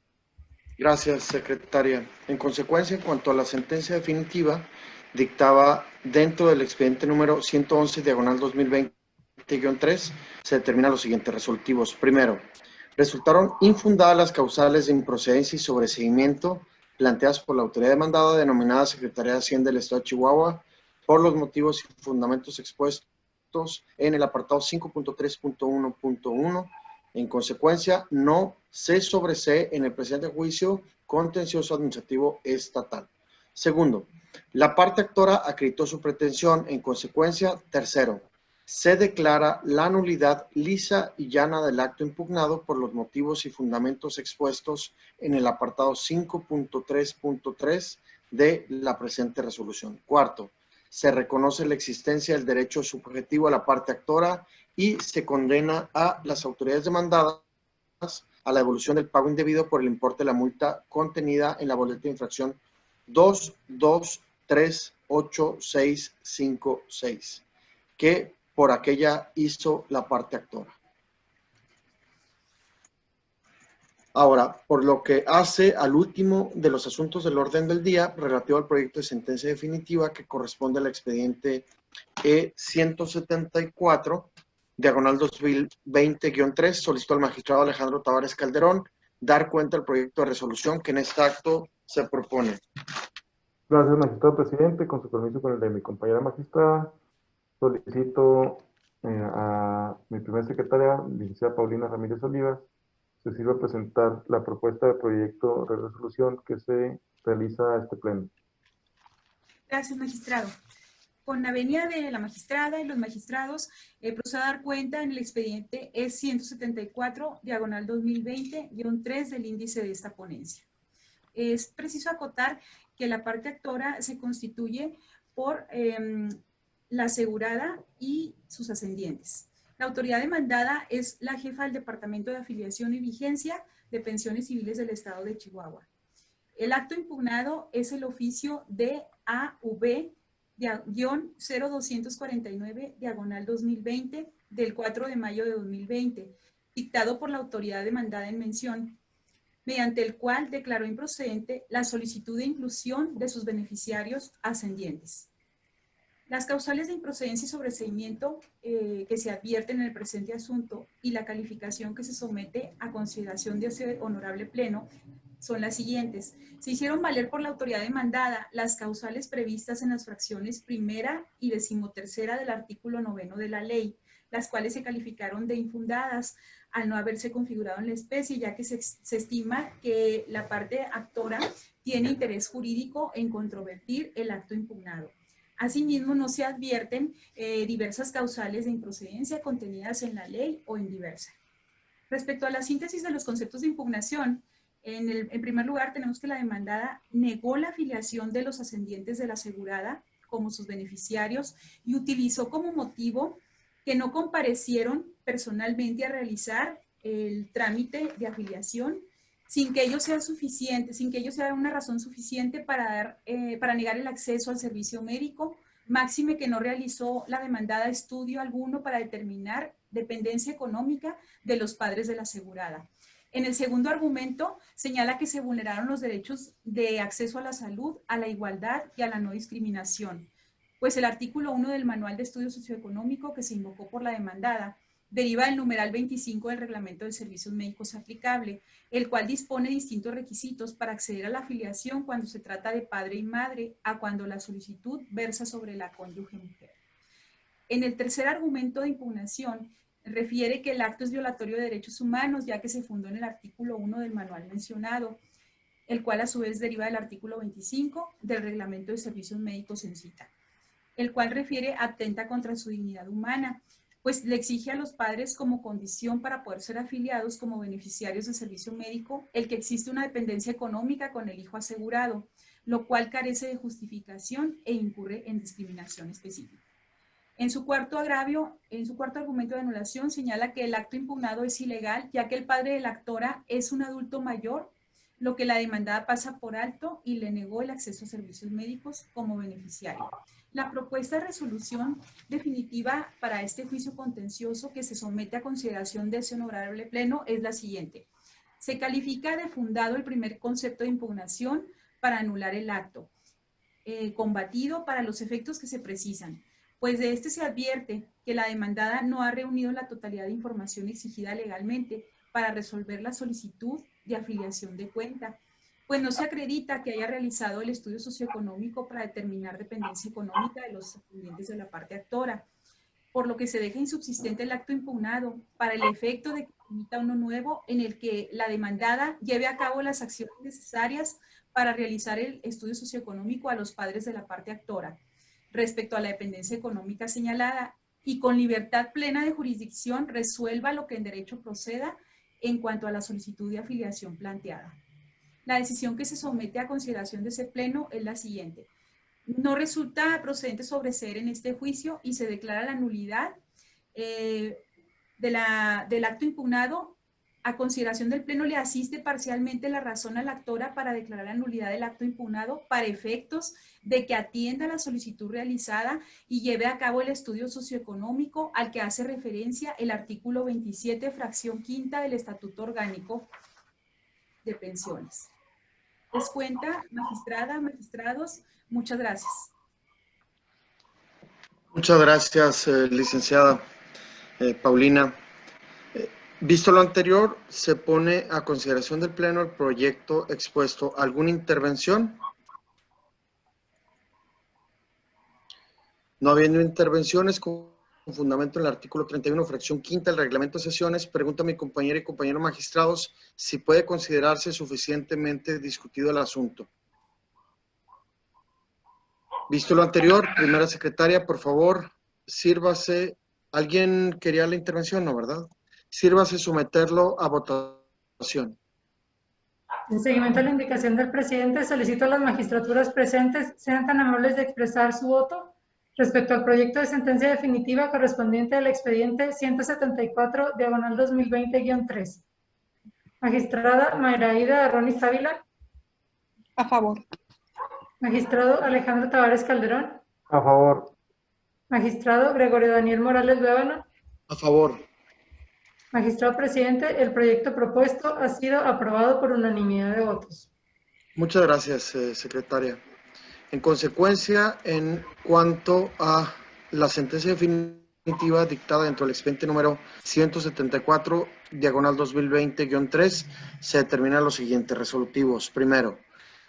[SPEAKER 1] Gracias, secretaria. En consecuencia, en cuanto a la sentencia definitiva, dictaba dentro del expediente número 111, diagonal 2020-3, se determinan los siguientes resolutivos. Primero, resultaron infundadas las causales de improcedencia y sobreseimiento planteadas por la autoridad demandada, denominada Secretaría de Hacienda del Estado de Chihuahua, por los motivos y fundamentos expuestos en el apartado 5.3.1.1. En consecuencia, no se sobresee en el presente juicio contencioso administrativo estatal. Segundo, la parte actora acreditó su pretensión. En consecuencia, tercero, se declara la nulidad lisa y llana del acto impugnado por los motivos y fundamentos expuestos en el apartado 5.3.3 de la presente resolución. Cuarto, se reconoce la existencia del derecho subjetivo a la parte actora y se condena a las autoridades demandadas a la devolución del pago indebido por el importe de la multa contenida en la boleta de infracción 2238656, que por aquella hizo la parte actora. Ahora, por lo que hace al último de los asuntos del orden del día, relativo al proyecto de sentencia definitiva que corresponde al expediente E174, diagonal 2020-3, solicito al magistrado Alejandro Tavares Calderón dar cuenta del proyecto de resolución que en este acto se propone.
[SPEAKER 4] Gracias, magistrado presidente. Con su permiso, con el de mi compañera magistrada, solicito a mi primera secretaria, licenciada Paulina Ramírez Olivas, se sirva a presentar la propuesta de proyecto de resolución que se realiza a este pleno.
[SPEAKER 7] Gracias, magistrado. Con la venia de la magistrada y los magistrados, procedo a dar cuenta en el expediente E174, diagonal 2020-3 del índice de esta ponencia. Es preciso acotar que la parte actora se constituye por la asegurada y sus ascendientes. La autoridad demandada es la jefa del Departamento de Afiliación y Vigencia de Pensiones Civiles del Estado de Chihuahua. El acto impugnado es el oficio DAV-0249, diagonal 2020, del 4 de mayo de 2020, dictado por la autoridad demandada en mención, mediante el cual declaró improcedente la solicitud de inclusión de sus beneficiarios ascendientes. Las causales de improcedencia y sobreseimiento que se advierten en el presente asunto y la calificación que se somete a consideración de ese honorable pleno son las siguientes. Se hicieron valer por la autoridad demandada las causales previstas en las fracciones primera y 13ª del artículo 9 de la ley, las cuales se calificaron de infundadas al no haberse configurado en la especie, ya que se estima que la parte actora tiene interés jurídico en controvertir el acto impugnado. Asimismo, no se advierten diversas causales de improcedencia contenidas en la ley o en diversa. Respecto a la síntesis de los conceptos de impugnación, en primer lugar tenemos que la demandada negó la afiliación de los ascendientes de la asegurada como sus beneficiarios y utilizó como motivo que no comparecieron personalmente a realizar el trámite de afiliación sin que ello sea suficiente, sin que ello sea una razón suficiente para negar el acceso al servicio médico, máxime que no realizó la demandada estudio alguno para determinar dependencia económica de los padres de la asegurada. En el segundo argumento, señala que se vulneraron los derechos de acceso a la salud, a la igualdad y a la no discriminación, pues el artículo 1 del Manual de Estudio Socioeconómico que se invocó por la demandada deriva del numeral 25 del Reglamento de Servicios Médicos aplicable, el cual dispone distintos requisitos para acceder a la afiliación cuando se trata de padre y madre, a cuando la solicitud versa sobre la cónyuge mujer. En el tercer argumento de impugnación, refiere que el acto es violatorio de derechos humanos, ya que se fundó en el artículo 1 del manual mencionado, el cual a su vez deriva del artículo 25 del Reglamento de Servicios Médicos en cita, el cual refiere atenta contra su dignidad humana, pues le exige a los padres como condición para poder ser afiliados como beneficiarios de servicio médico el que existe una dependencia económica con el hijo asegurado, lo cual carece de justificación e incurre en discriminación específica. En su cuarto argumento de anulación señala que el acto impugnado es ilegal, ya que el padre de la actora es un adulto mayor, lo que la demandada pasa por alto y le negó el acceso a servicios médicos como beneficiario. La propuesta de resolución definitiva para este juicio contencioso que se somete a consideración de ese honorable pleno es la siguiente. Se califica de fundado el primer concepto de impugnación para anular el acto, combatido para los efectos que se precisan. Pues de este se advierte que la demandada no ha reunido la totalidad de información exigida legalmente para resolver la solicitud de afiliación de cuenta, pues no se acredita que haya realizado el estudio socioeconómico para determinar dependencia económica de los ascendientes de la parte actora, por lo que se deja insubsistente el acto impugnado para el efecto de que permita uno nuevo en el que la demandada lleve a cabo las acciones necesarias para realizar el estudio socioeconómico a los padres de la parte actora, respecto a la dependencia económica señalada y con libertad plena de jurisdicción resuelva lo que en derecho proceda en cuanto a la solicitud de afiliación planteada. La decisión que se somete a consideración de ese pleno es la siguiente. No resulta procedente sobreseer en este juicio y se declara la nulidad del acto impugnado. A consideración del pleno le asiste parcialmente la razón a la actora para declarar la nulidad del acto impugnado para efectos de que atienda la solicitud realizada y lleve a cabo el estudio socioeconómico al que hace referencia el artículo 27, fracción quinta del Estatuto Orgánico de Pensiones. Les cuenta, magistrada, magistrados, muchas gracias.
[SPEAKER 1] Muchas gracias, licenciada Paulina. Visto lo anterior, se pone a consideración del Pleno el proyecto expuesto. ¿Alguna intervención? No habiendo intervenciones, con fundamento en el artículo 31, fracción quinta del reglamento de sesiones, pregunto a mi compañera y compañeros magistrados si puede considerarse suficientemente discutido el asunto. Visto lo anterior, primera secretaria, por favor, sírvase. ¿Alguien quería la intervención? No, ¿verdad? Sírvase someterlo a votación.
[SPEAKER 2] En seguimiento a la indicación del presidente, solicito a las magistraturas presentes sean tan amables de expresar su voto respecto al proyecto de sentencia definitiva correspondiente al expediente 174, diagonal 2020-3. Magistrada Mayraida Arronis Ávila.
[SPEAKER 3] A favor.
[SPEAKER 2] Magistrado Alejandro Tavares Calderón.
[SPEAKER 4] A favor.
[SPEAKER 2] Magistrado Gregorio Daniel Morales Luébano.
[SPEAKER 1] A favor.
[SPEAKER 2] Magistrado presidente, el proyecto propuesto ha sido aprobado por unanimidad de votos.
[SPEAKER 1] Muchas gracias, secretaria. En consecuencia, en cuanto a la sentencia definitiva definitiva dictada dentro del expediente número 174, diagonal 2020-3, se determinan los siguientes resolutivos. Primero,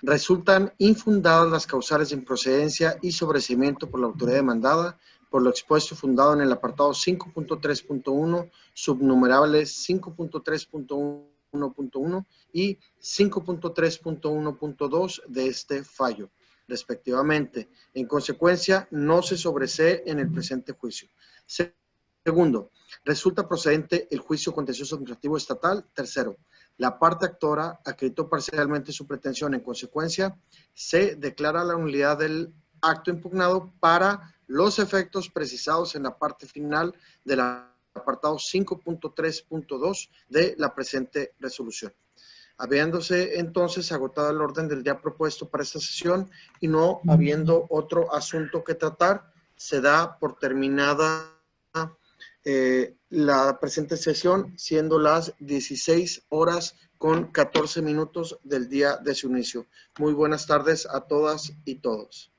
[SPEAKER 1] resultan infundadas las causales de improcedencia y sobreseimiento por la autoridad demandada por lo expuesto fundado en el apartado 5.3.1, subnumerables 5.3.1.1 y 5.3.1.2 de este fallo, respectivamente. En consecuencia, no se sobresee en el presente juicio. Segundo, resulta procedente el juicio contencioso administrativo estatal. Tercero, la parte actora acreditó parcialmente su pretensión. En consecuencia, se declara la nulidad del acto impugnado para los efectos precisados en la parte final del apartado 5.3.2 de la presente resolución. Habiéndose entonces agotado el orden del día propuesto para esta sesión y no habiendo otro asunto que tratar, se da por terminada la presente sesión, siendo las 16:14 del día de su inicio. Muy buenas tardes a todas y todos.